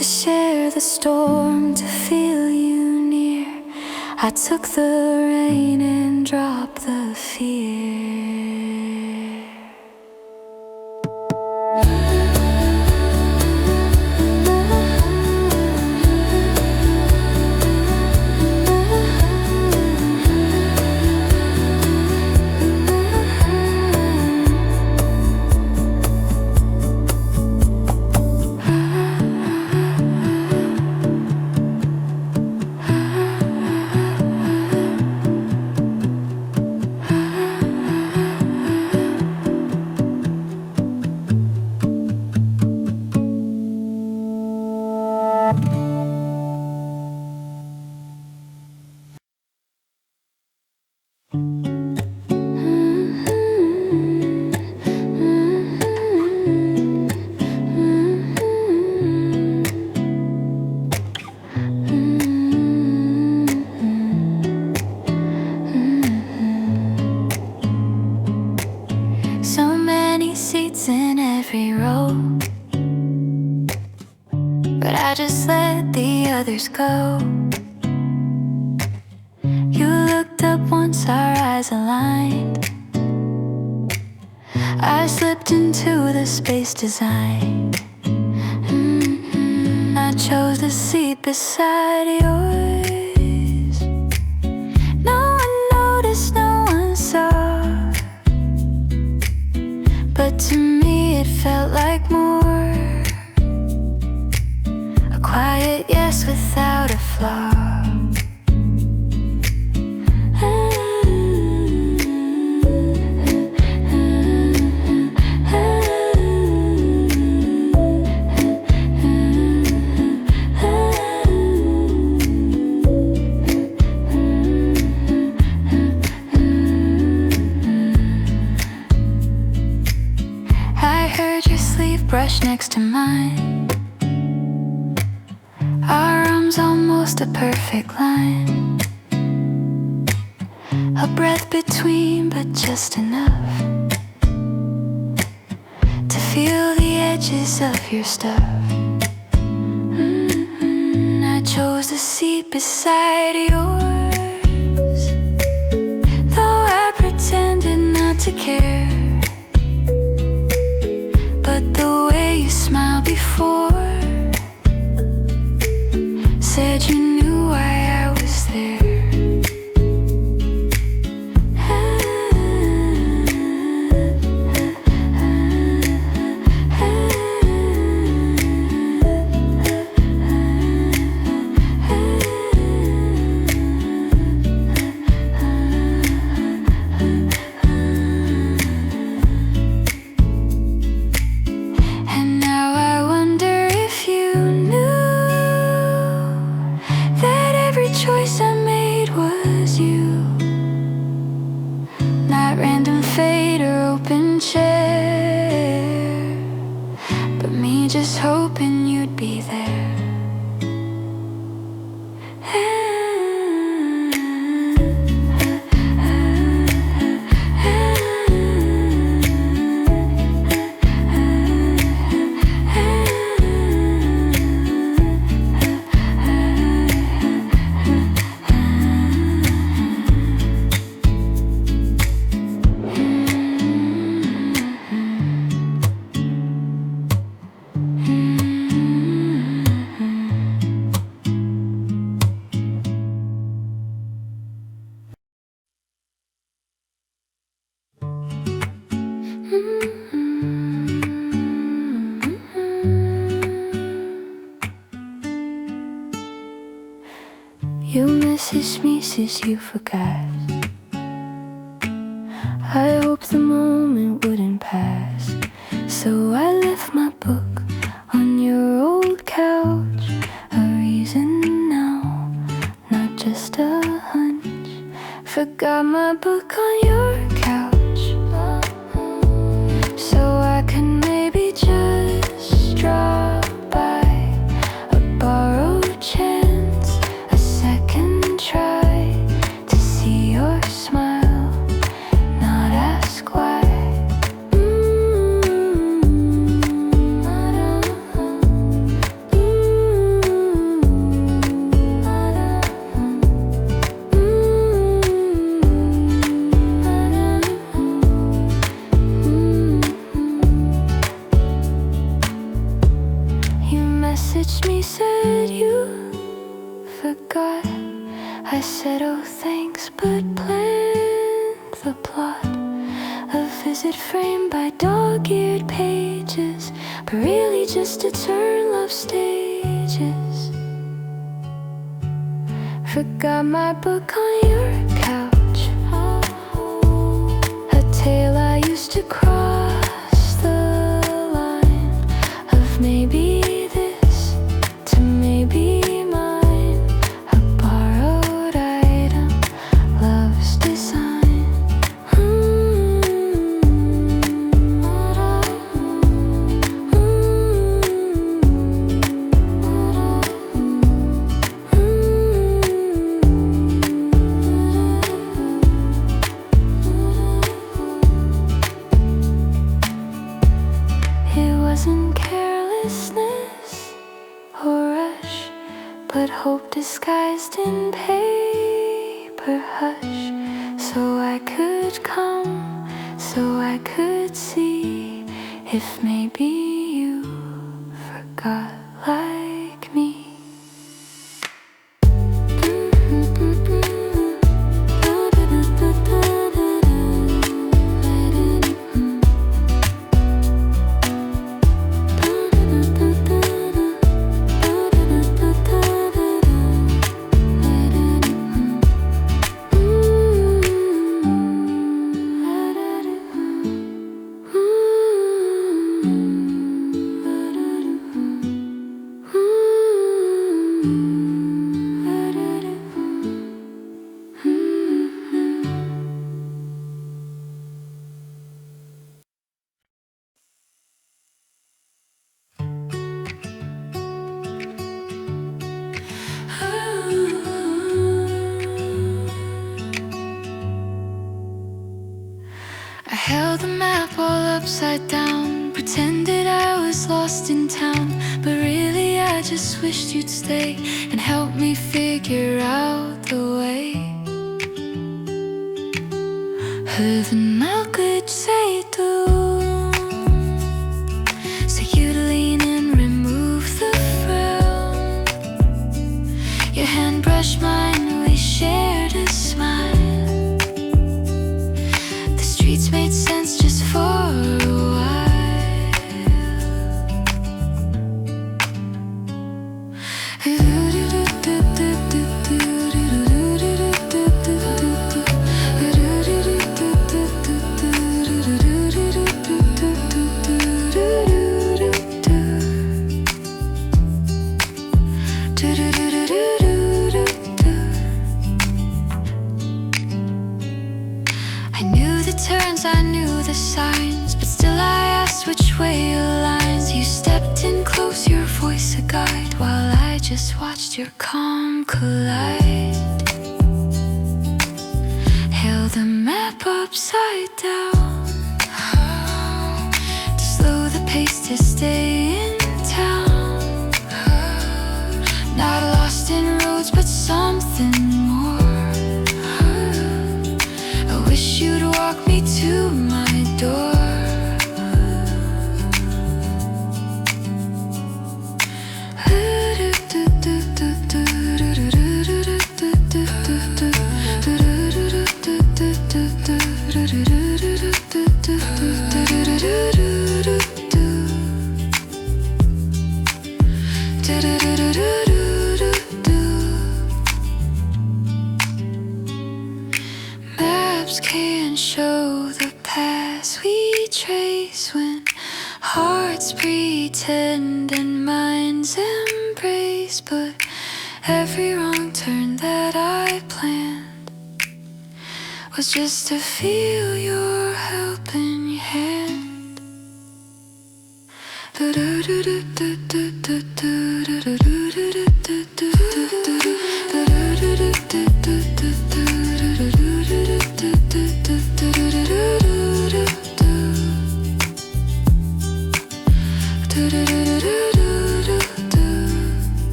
to share the storm, to feel you near. I took the rain and dropped the fear. In every row, but I just let the others go. You looked up once our eyes aligned. I slipped into the space designed. I chose the seat beside yours. No one noticed, no one saw, but to me it felt like more. A quiet yes without a flaw. Brush next to mine, our arms almost a perfect line. A breath between, but just enough to feel the edges of your stuff. I chose the seat beside yours, though I pretended not to care. But the way you smiled before said you knew why I was there. Random fate or open chair, but me just hoping you'd be there. You messaged me, says you forgot. I hoped the moment wouldn't pass, so I left my book on your old couch. A reason now, not just a hunch. Forgot my book on your couch, so I could maybe just drop by. A borrowed chance, a second try to see your smile, not ask why. said you forgot. I said, oh thanks, but planned the plot. A visit framed by dog-eared pages, but really just to turn love stages. Forgot my book on your couch, a tale I used to cross the line of maybe this to maybe mine. A borrowed item, love's design. Wasn't carelessness or rush, but hope disguised in paper hush. So I could come, so I could see if maybe you forgot like me. I held the map all upside down, pretended I was lost in town, but really I just wished you'd stay and help me figure out the way. Heaven I could say to, so you'd lean and remove the frown. Your hand brushed mine, we shared a smile. Streets made sense just for a while. I knew the turns, I knew the signs, but still I asked which way aligns. You stepped in close, your voice a guide, while I just watched your calm collide. Held the map upside down, to slow the pace, to stay in town. Not lost in roads, but something more. I wish you'd walk me to my door. Maps can't show the paths we trace when hearts pretend and minds embrace. But every wrong turn that I planned was just to feel your helping hand.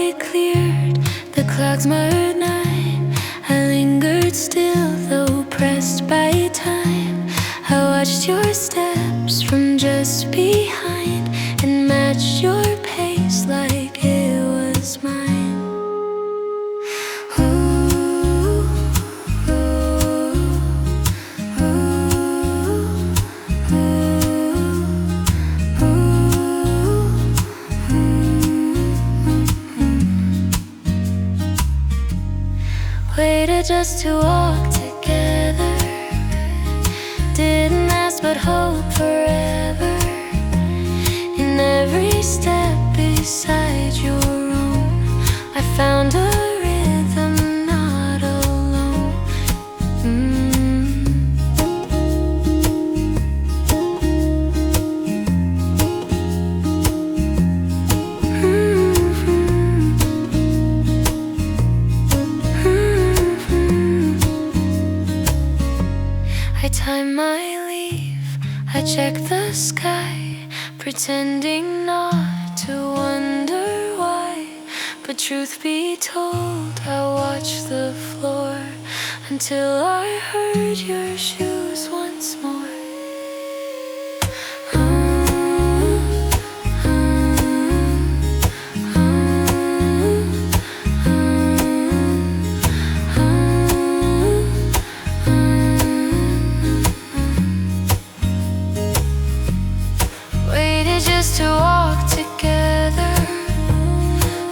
light cleared, the clouds mirrored night. I lingered still, though pressed by time. I watched your steps from just behind and matched your pace like it was mine. Ooh, ooh, ooh, ooh, ooh. Waited just to walk together. Didn't ask but hope forever. In every step beside your own, I found a rhythm not alone. I time my leave, I check the sky, pretending not to wonder why. But truth be told, I watched the floor until I heard your shoes once more. Just to walk together,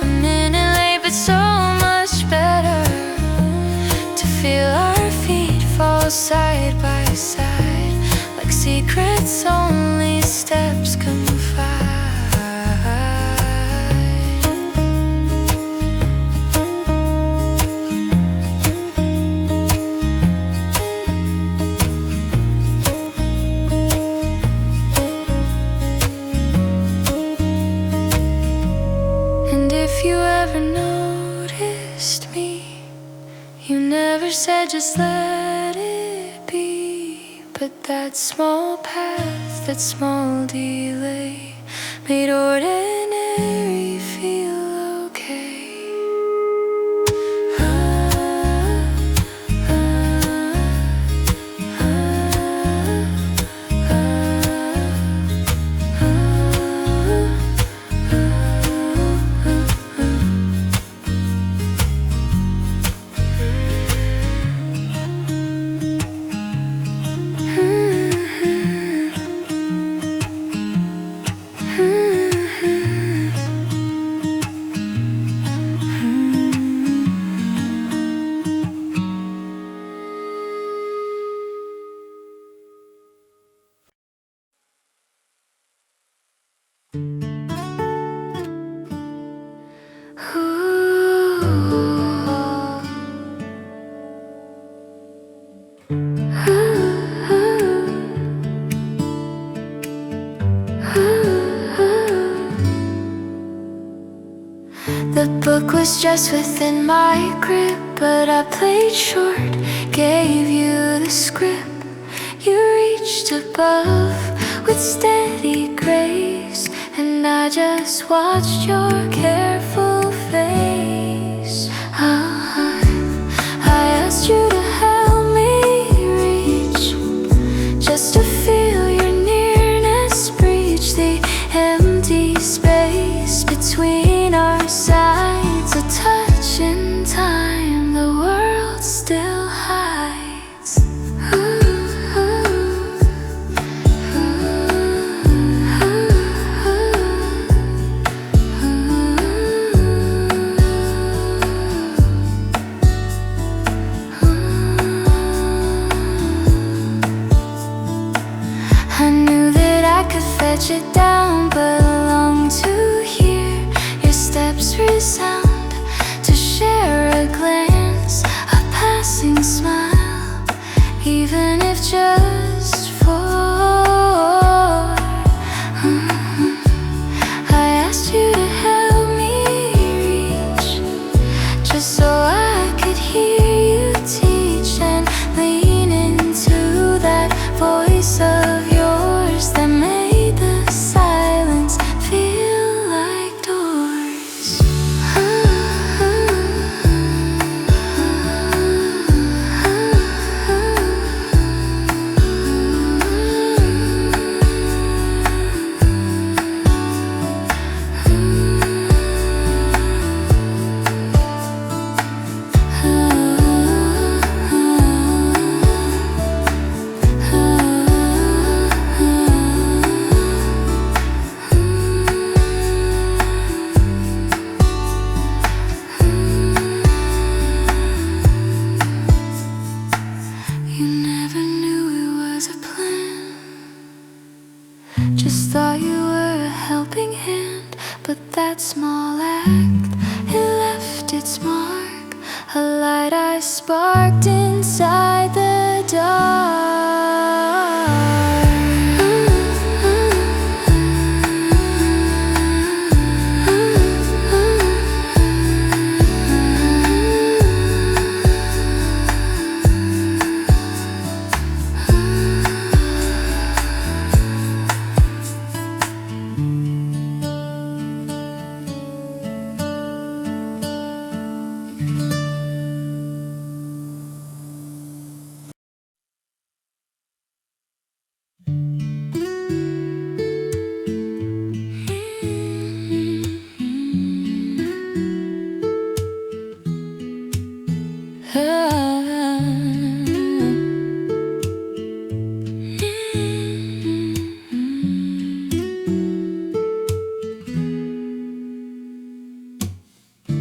a minute late but so much better. To feel our feet fall side by side, like secrets only steps confide. If you ever noticed me, you never said just let it be. But that small path, that small delay made ordinary feel okay. The book was just within my grip, but I played short, gave you the script. You reached above with steady grace, and I just watched your careful face. I asked you to help me reach, just to feel your nearness breach the empty space between our sides. A touch in time the world still hides. small act, it left its mark. A light I sparked inside the dark.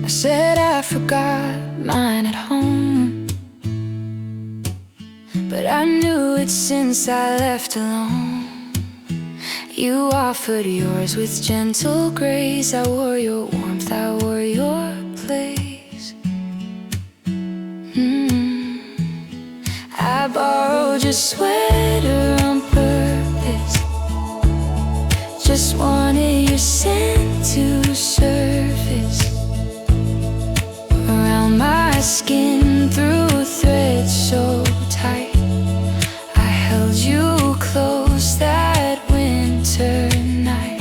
I said I forgot mine at home, but I knew it since I left alone. You offered yours with gentle grace. I wore your warmth, I wore your place. I borrowed your sweater on purpose, just wanted your scent to surface around my skin through threads so tight. I held you close that winter night.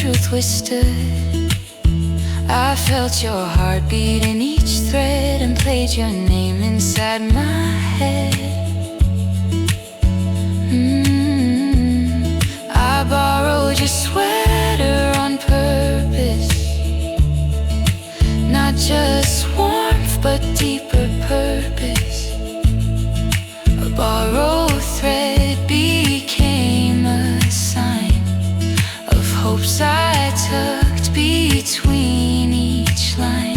Truth withstood. I felt your heartbeat in each thread and played your name inside my head. I borrowed your sweater on purpose, not just warmth but deeper purpose. A borrowed thread became a sign of hopes I tucked between each line.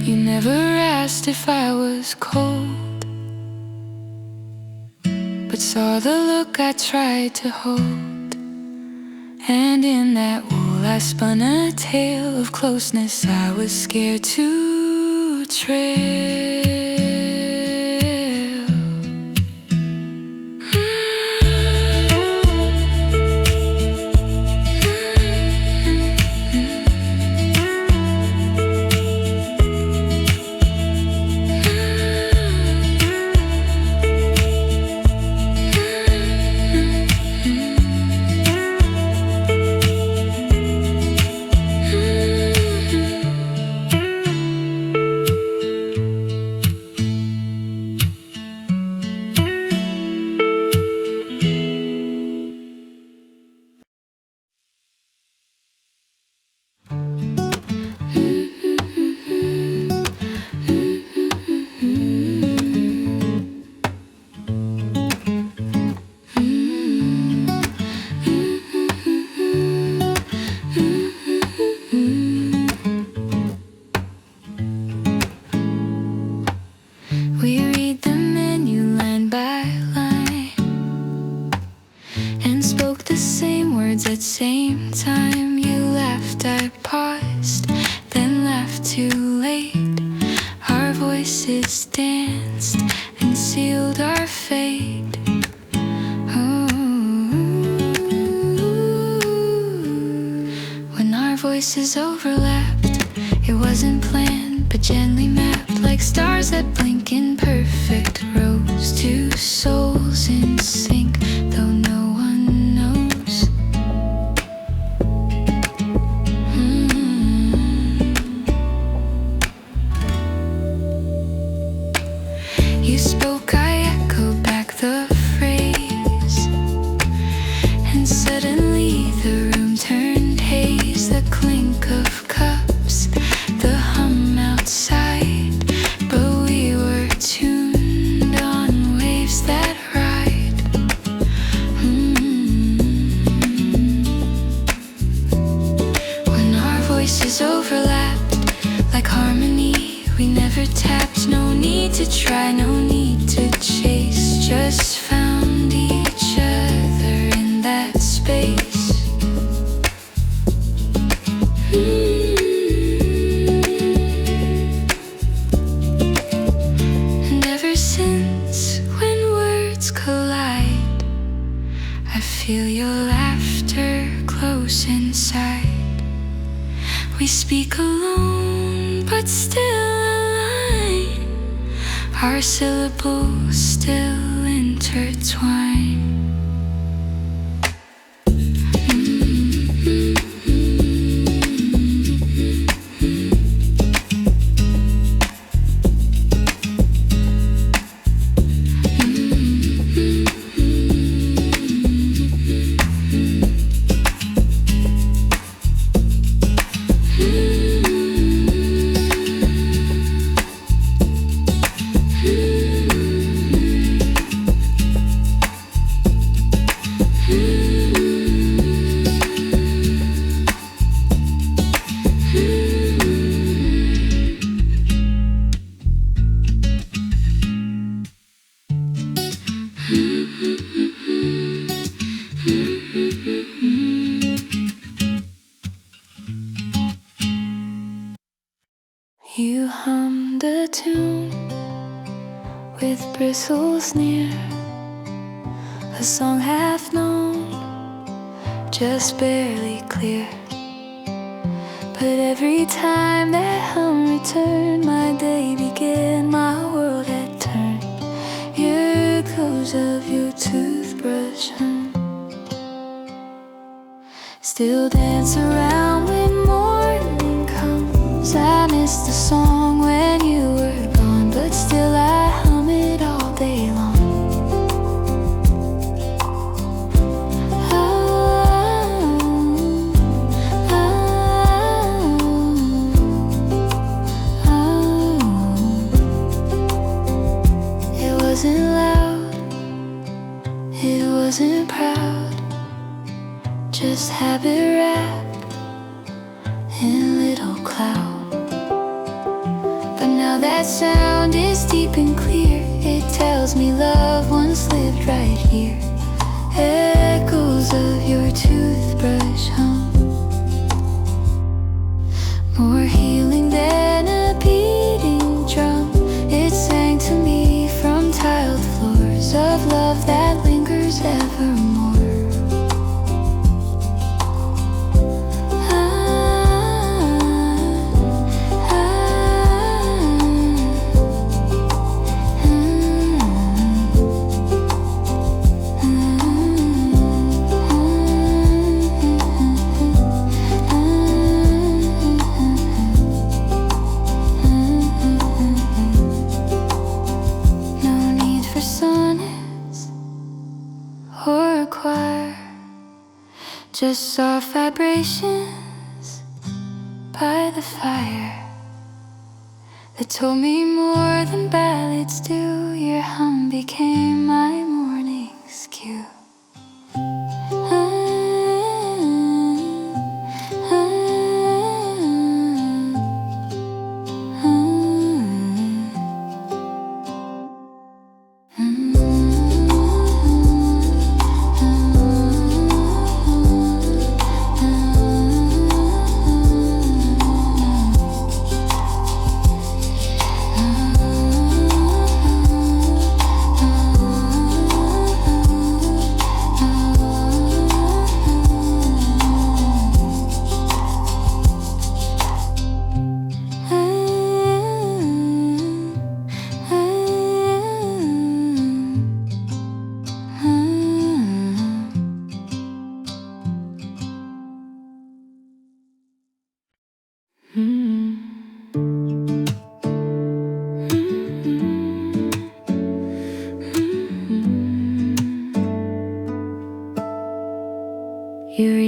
You never asked if I was cold, but saw the look I tried to hold. And in that wool I spun a tale of closeness I was scared to trail. We read the menu line by line and spoke the same words at same time. You laughed, I paused, then laughed too late. Our voices danced and sealed our fate. Oh, when our voices overlapped, it wasn't planned but gently mapped like like stars that blink in perfect rows. Two souls in sync, though no one knows. You spoke, I echoed back the phrase, and suddenly the room turned haze. The clink of cups, the hum outside, but we were tuned on waves that ride. When our voices overlapped like harmony, we never tapped. No need to try, no need to chase, just found each other in that space. And ever since, when words collide, I feel your laughter close inside. We speak alone, but still align, our syllables still intertwine. You hummed a tune with bristles near, a song half known, just barely clear. But every time that hum returned, my day began, my world had turned. Your close of your toothbrush hum still dance around when morning comes. I miss the song when you were gone, but still I hum it all day long. It wasn't loud, it wasn't proud, just habit wrapped in little cloud. But now that sound is deep and clear, it tells me love once lived right here. Echoes of your toothbrush hum, more healing than a beating drum. It sang to me from tiled floors of love that lingers evermore. Just soft vibrations by the fire that told me more than ballads do. Your hum became my morning's cue.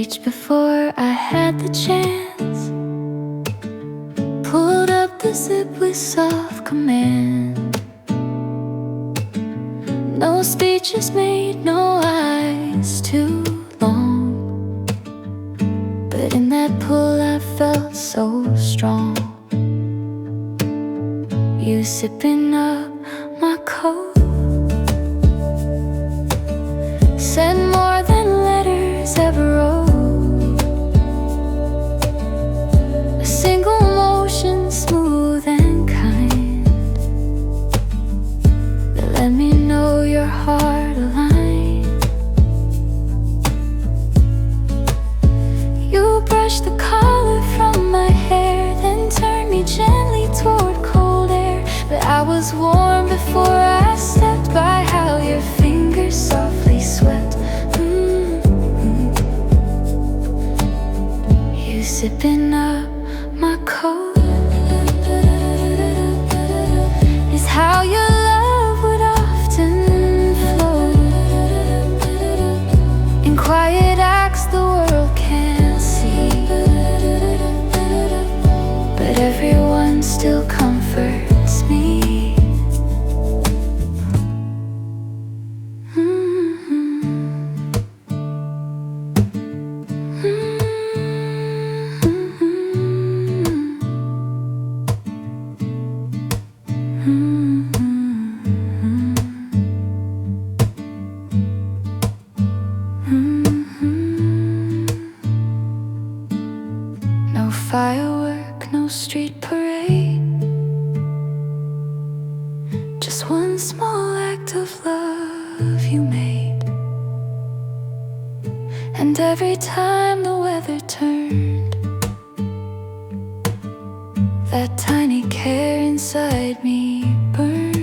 beach before I had the chance. Pulled up the zip with soft command. No speeches made, no eyes too long. But in that pull I felt so strong. You sipping up my coat said more than letters ever wrote. A single motion, smooth and kind, that let me know your heart aligned. You brushed the color from my hair, then turned me gently toward cold air. But I was warm before I stepped by how your fingers softly swept. You sipping up my coat is how your love would often flow in quiet acts the world can't see, but everyone still comforts me. No firework, no street parade, just one small act of love you made. And every time the weather turned, that tiny care inside me burned.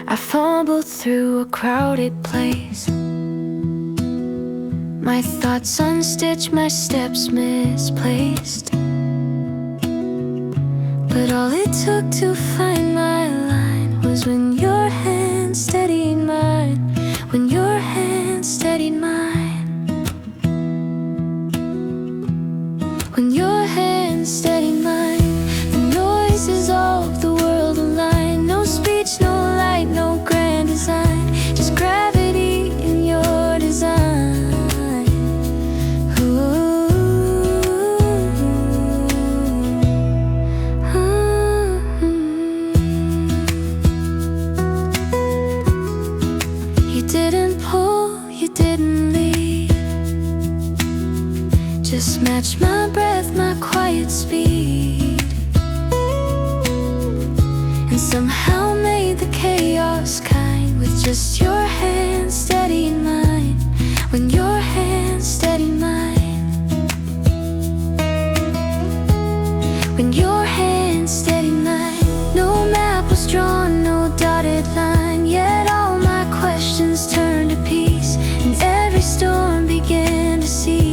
I fumbled through a crowded place, my thoughts unstitched, my steps misplaced. But all it took to find my line was when your hand steadied mine, when your hand steadied mine, when your hand steadied mine. The noises of the world align, no speech, no light, no grand design, just gravity in your design. You didn't pull, you didn't leave, just matched my breath, my quiet speed, and somehow made the chaos kind with just your hand steadying mine, when your hand steadied mine, when your hand steadied mine. No map was drawn, no dotted line, yet all my questions turned to peace, and every storm began to cease.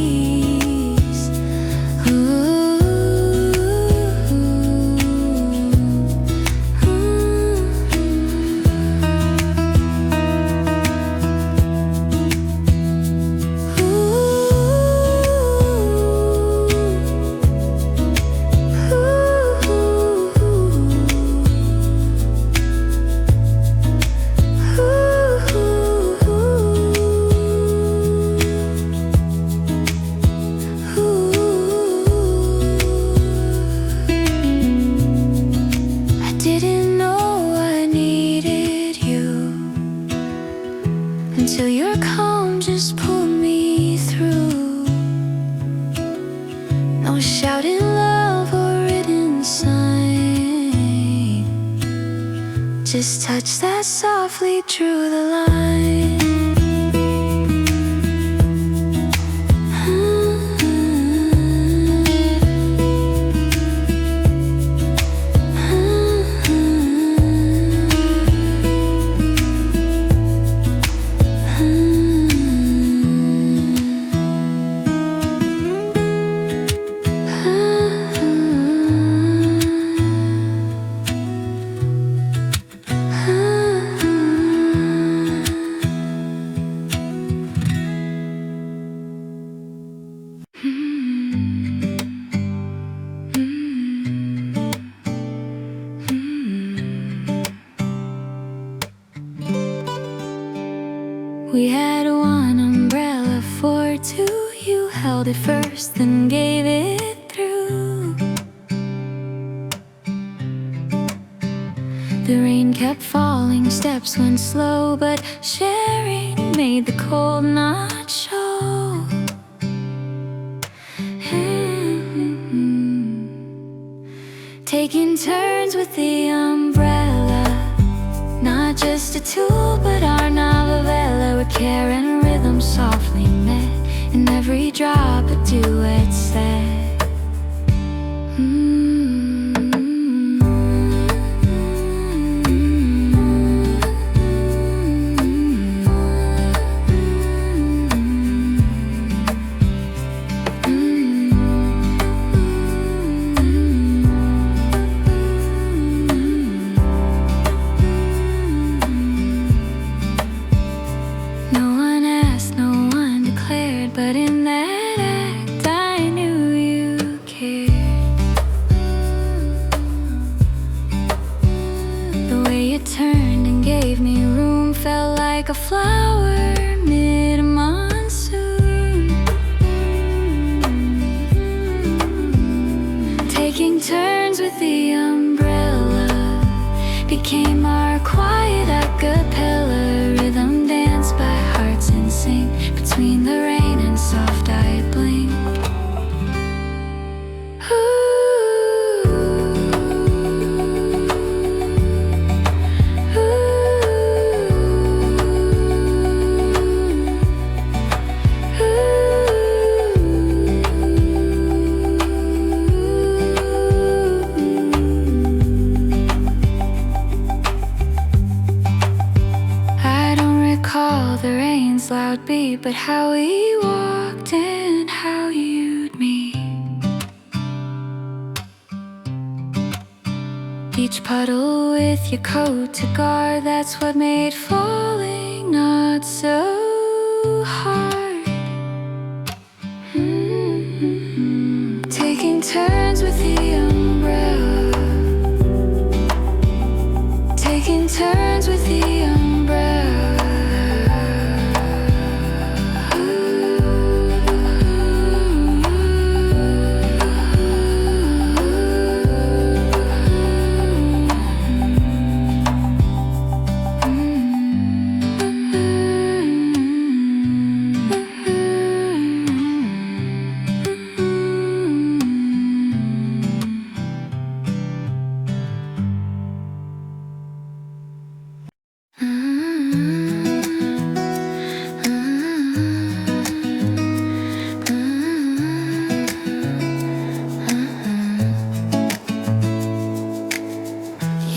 just touch that softly drew the line. We had one umbrella for two. You held it first, then gave it through. The rain kept falling, steps went slow, but sharing made the cold not show. Taking turns with the umbrella, not just a tool, but our novella, where care and rhythm softly met, and every drop a duet said. But in that act I knew you cared. The way you turned and gave me room felt like a flower mid-monsoon. Taking turns with the umbrella became our quiet a cappella rhythm, danced by hearts in sync between the rain and soft-eyed blink. I don't recall the rain's loud beat, but how we walked and how you'd me. Each puddle with your coat to guard, that's what made falling not so hard. Taking turns with the umbrella, taking turns with the umbrella.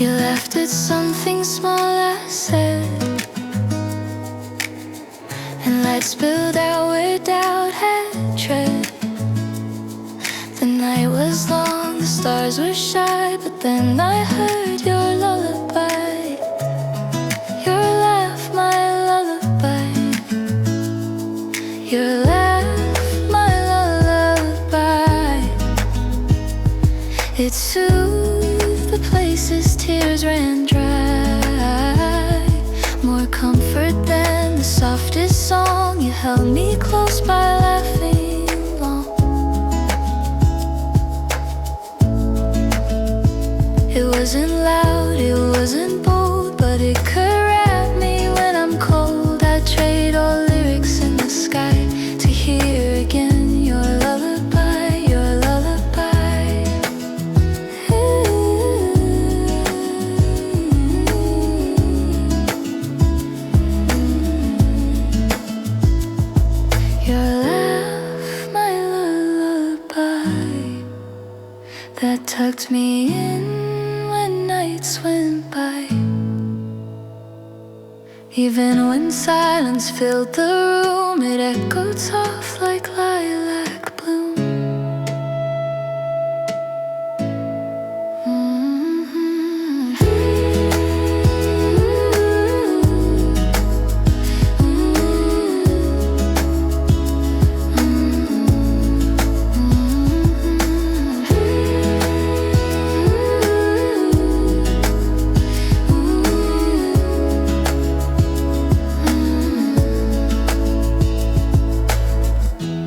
You left it something small I said, and light spilled out where doubt had tread. The night was long, the stars were shy, but then I heard your lullaby. Your laugh, my lullaby. Your laugh, my lullaby. It soothed the places tears ran dry. More comfort than the softest song. You held me close by laughing long. It wasn't loud, it wasn't bold, but it could wrap me when I'm cold. I'd trade all lyrics in the sky to hear again your lullaby, your lullaby. that tucked me in when nights went by. Even when silence filled the room, it echoed soft like lilac bloom.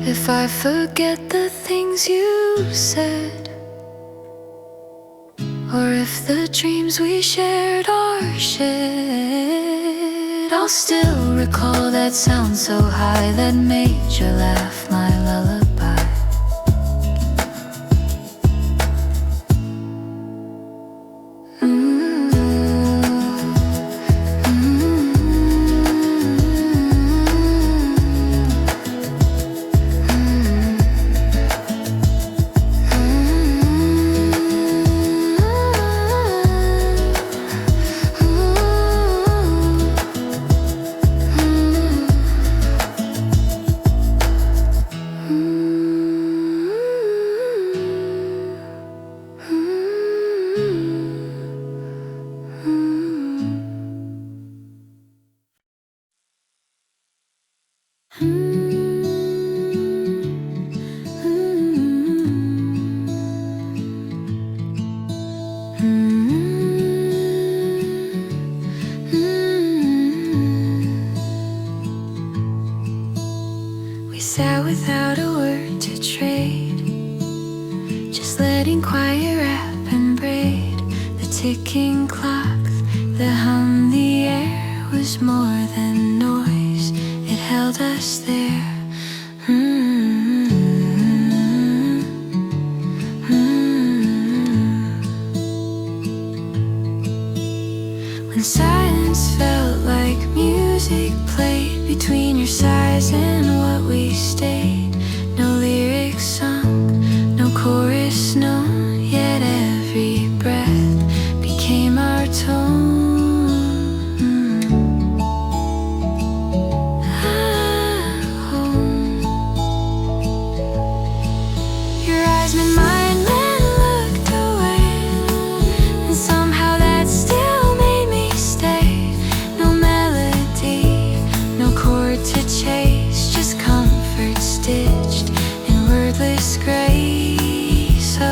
If I forget the things you said, or if the dreams we shared are shed, I'll still recall that sound so high that made you laugh, my lullaby. We sat without a word to trade, just letting quiet wrap and braid the ticking clocks that hummed the air was more than noise, it held us there. When silence felt like music played between your sighs and what we stayed, no lyrics sung, no chorus known, yet every breath became our tone. Your eyes met mine when I looked away, and somehow that still made me stay. No melody, no chord to chase, just comfort stitched in wordless grace. Oh,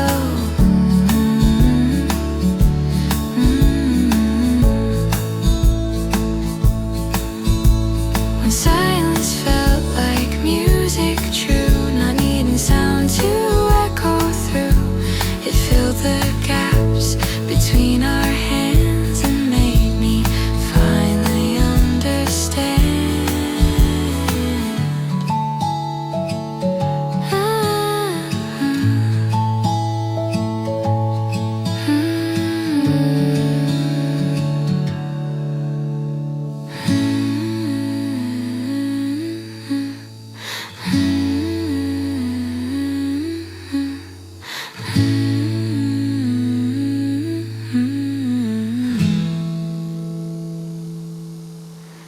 when silence felt like music true, not needing sound to echo through, it filled the gaps between our hands and made me finally understand.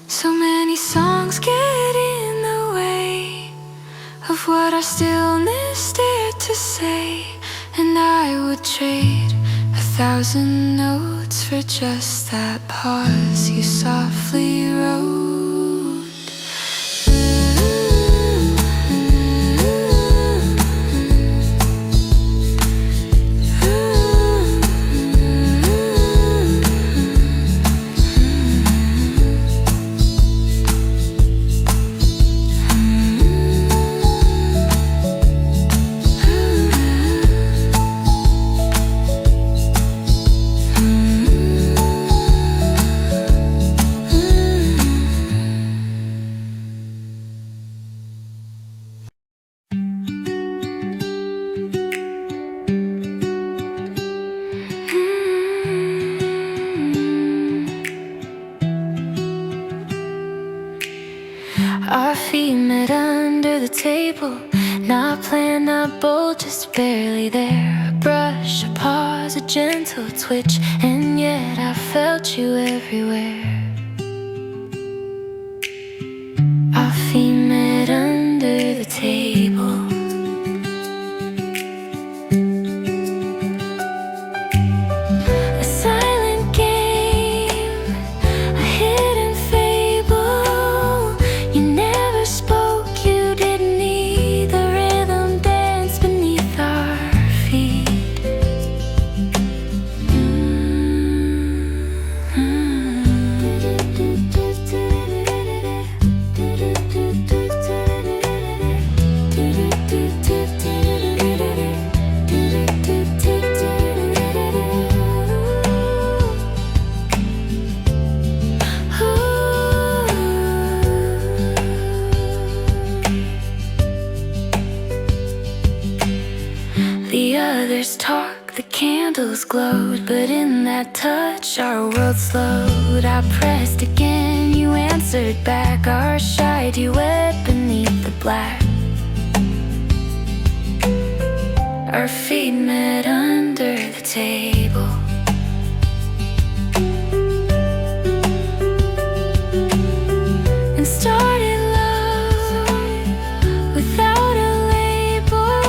So many songs get in the way of what our stillness dared to say, and I would trade 1,000 notes for just that pause you softly wrote. and a bolt just barely there. A brush, a pause, a gentle twitch, and yet I felt you everywhere. Our feet met under the table. A silent game, a hidden fable. You never spoke, you didn't need the rhythm dance beneath our feet. The others talked, the candles glowed, but in that touch our world slowed. I pressed again, you answered back, our shy duet beneath the black. Our feet met under the table. And started love without a label.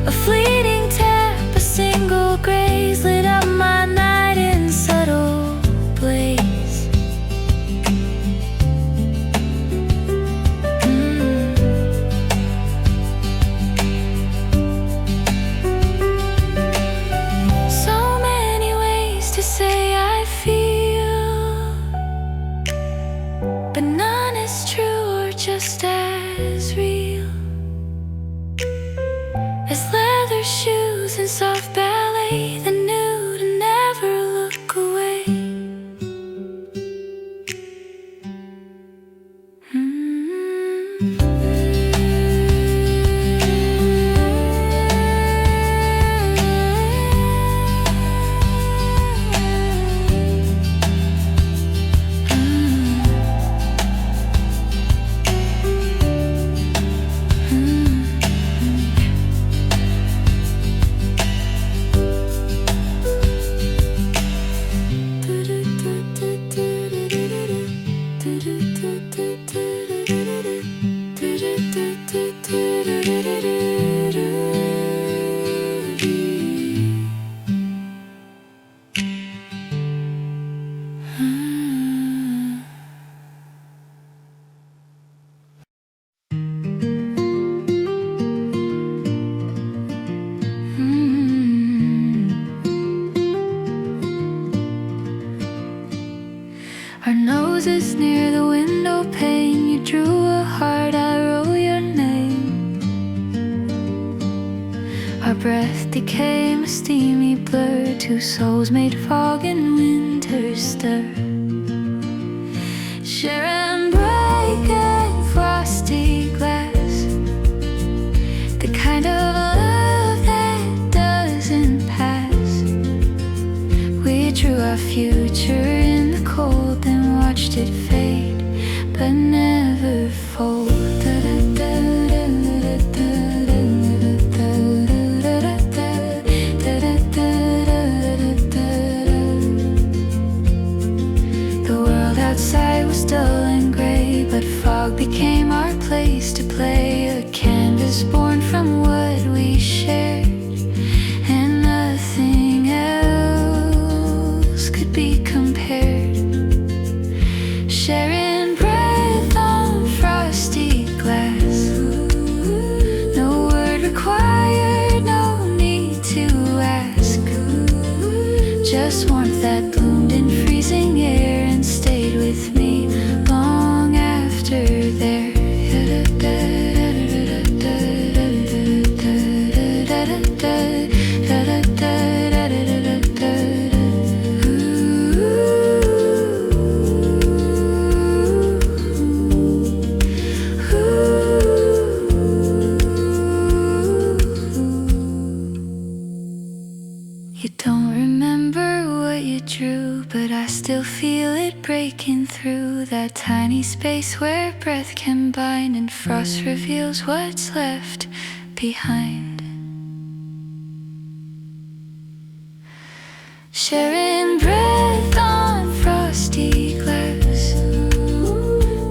A fleeting tap, a single graze lit up my night in subtle blaze. So many ways to say I feel, but none is true or just as real as leather shoes and soft ballet that knew to never look away. Our noses near the window pane, you drew a heart, I wrote your name. Our breath became a steamy blur, two souls made fog and winter stir. Share and break and frosty glass, the kind of love that doesn't pass. We drew our future in the cold, then watched it fade, but never fold. The world outside was dull and gray, but fog became our place to play. A canvas born from what we shared, and nothing else could be compared. Sharing breath on frosty glass, no word required, no need to ask. Just warmth that bloomed in freezing air and stayed with me long after there. You don't remember what you drew, but I still feel it breaking through that tiny space where breath can bind and frost reveals what's left behind. Sharing breath on frosty glass.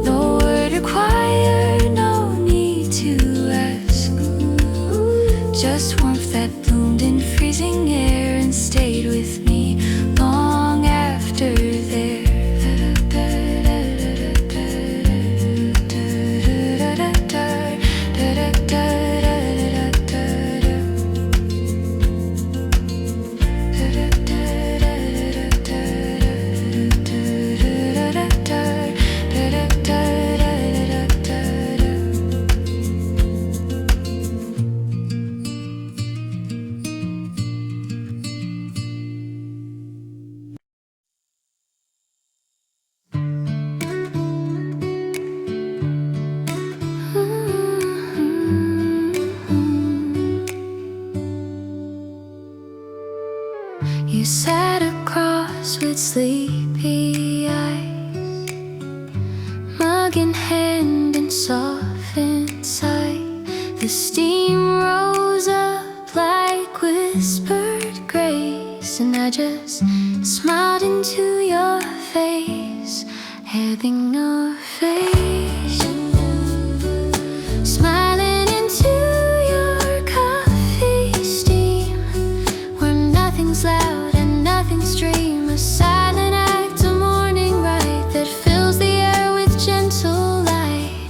No word required, no need to ask. Just warmth that bloomed in freezing air and stayed with me long after there. You sat across with sleepy eyes, mug in hand and softened sigh. The steam rose up like whispered grace, and I just smiled into your face, having your face, smiling into your coffee steam, where nothing's loud, nothing's dream, a silent act of morning rite that fills the air with gentle light.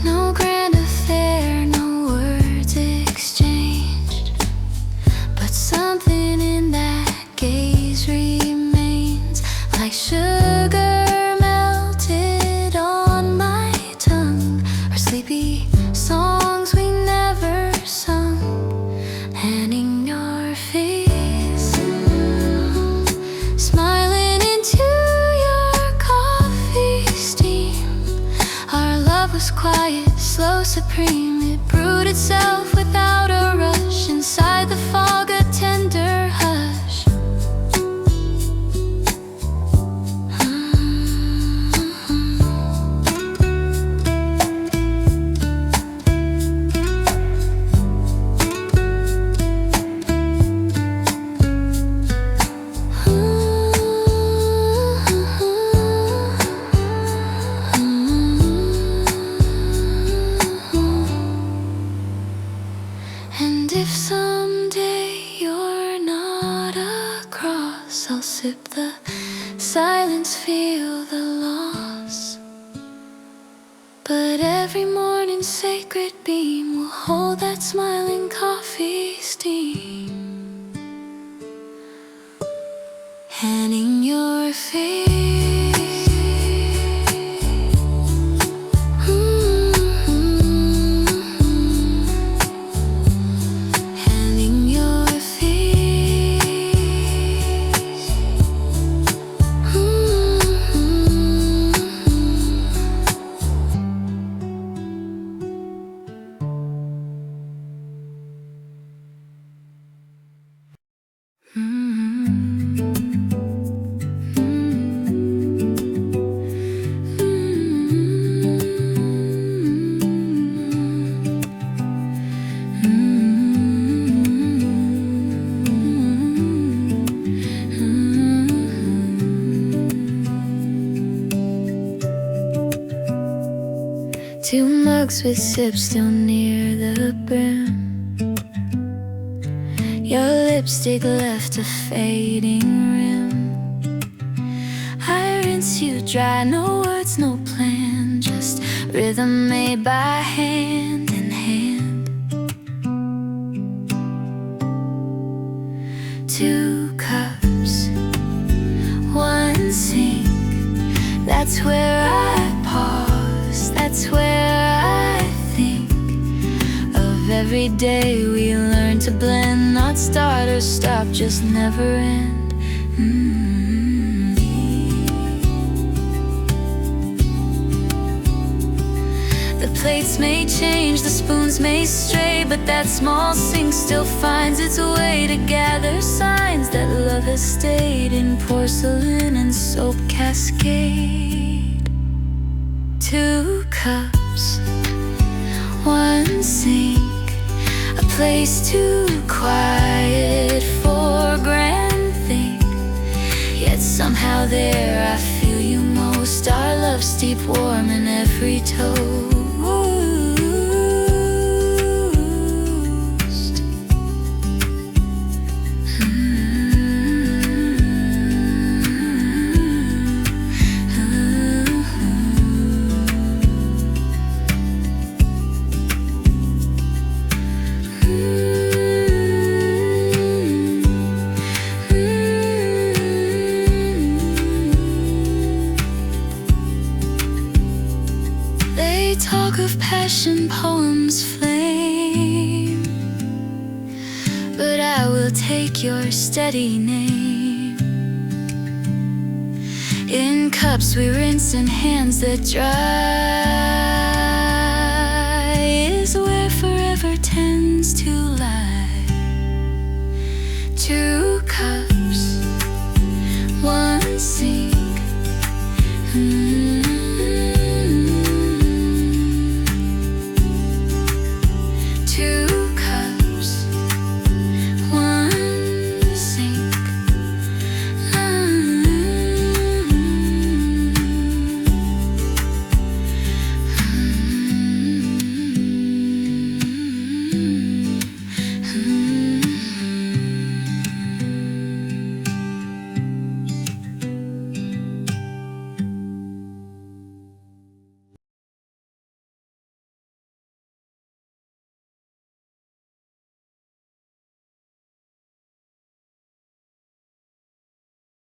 No grand affair, no words exchanged, but something in that gaze remains like sugar melted on my tongue, or sleepy songs we never sung, and in your face, smiling into your coffee steam. Our love was quiet, slow, supreme. It brewed itself without a rush, inside the fog a tender hush. And if someday you're not across, I'll sip the silence, feel the loss. But every morning's sacred beam will hold that smiling coffee steam, and in your face, two mugs with sips still near the brim. Your lipstick left a fading rim. I rinse you dry, no words, no plan, just rhythm made by hand in hand. Two cups, one sink, that's where I pause, that's where I think of every day we learn to blend, not start or stop, just never end. The plates may change, the spoons may stray, but that small sink still finds its way to gather signs that love has stayed in porcelain and soap cascade. 2 cups, 1 sink, a place too quiet for grand think. Yet somehow there I feel you most. Our love's deep, warm in every toast. Talk of passion, poems flame, but I will take your steady name. In cups we rinse and hands that dry is where forever tends to lie.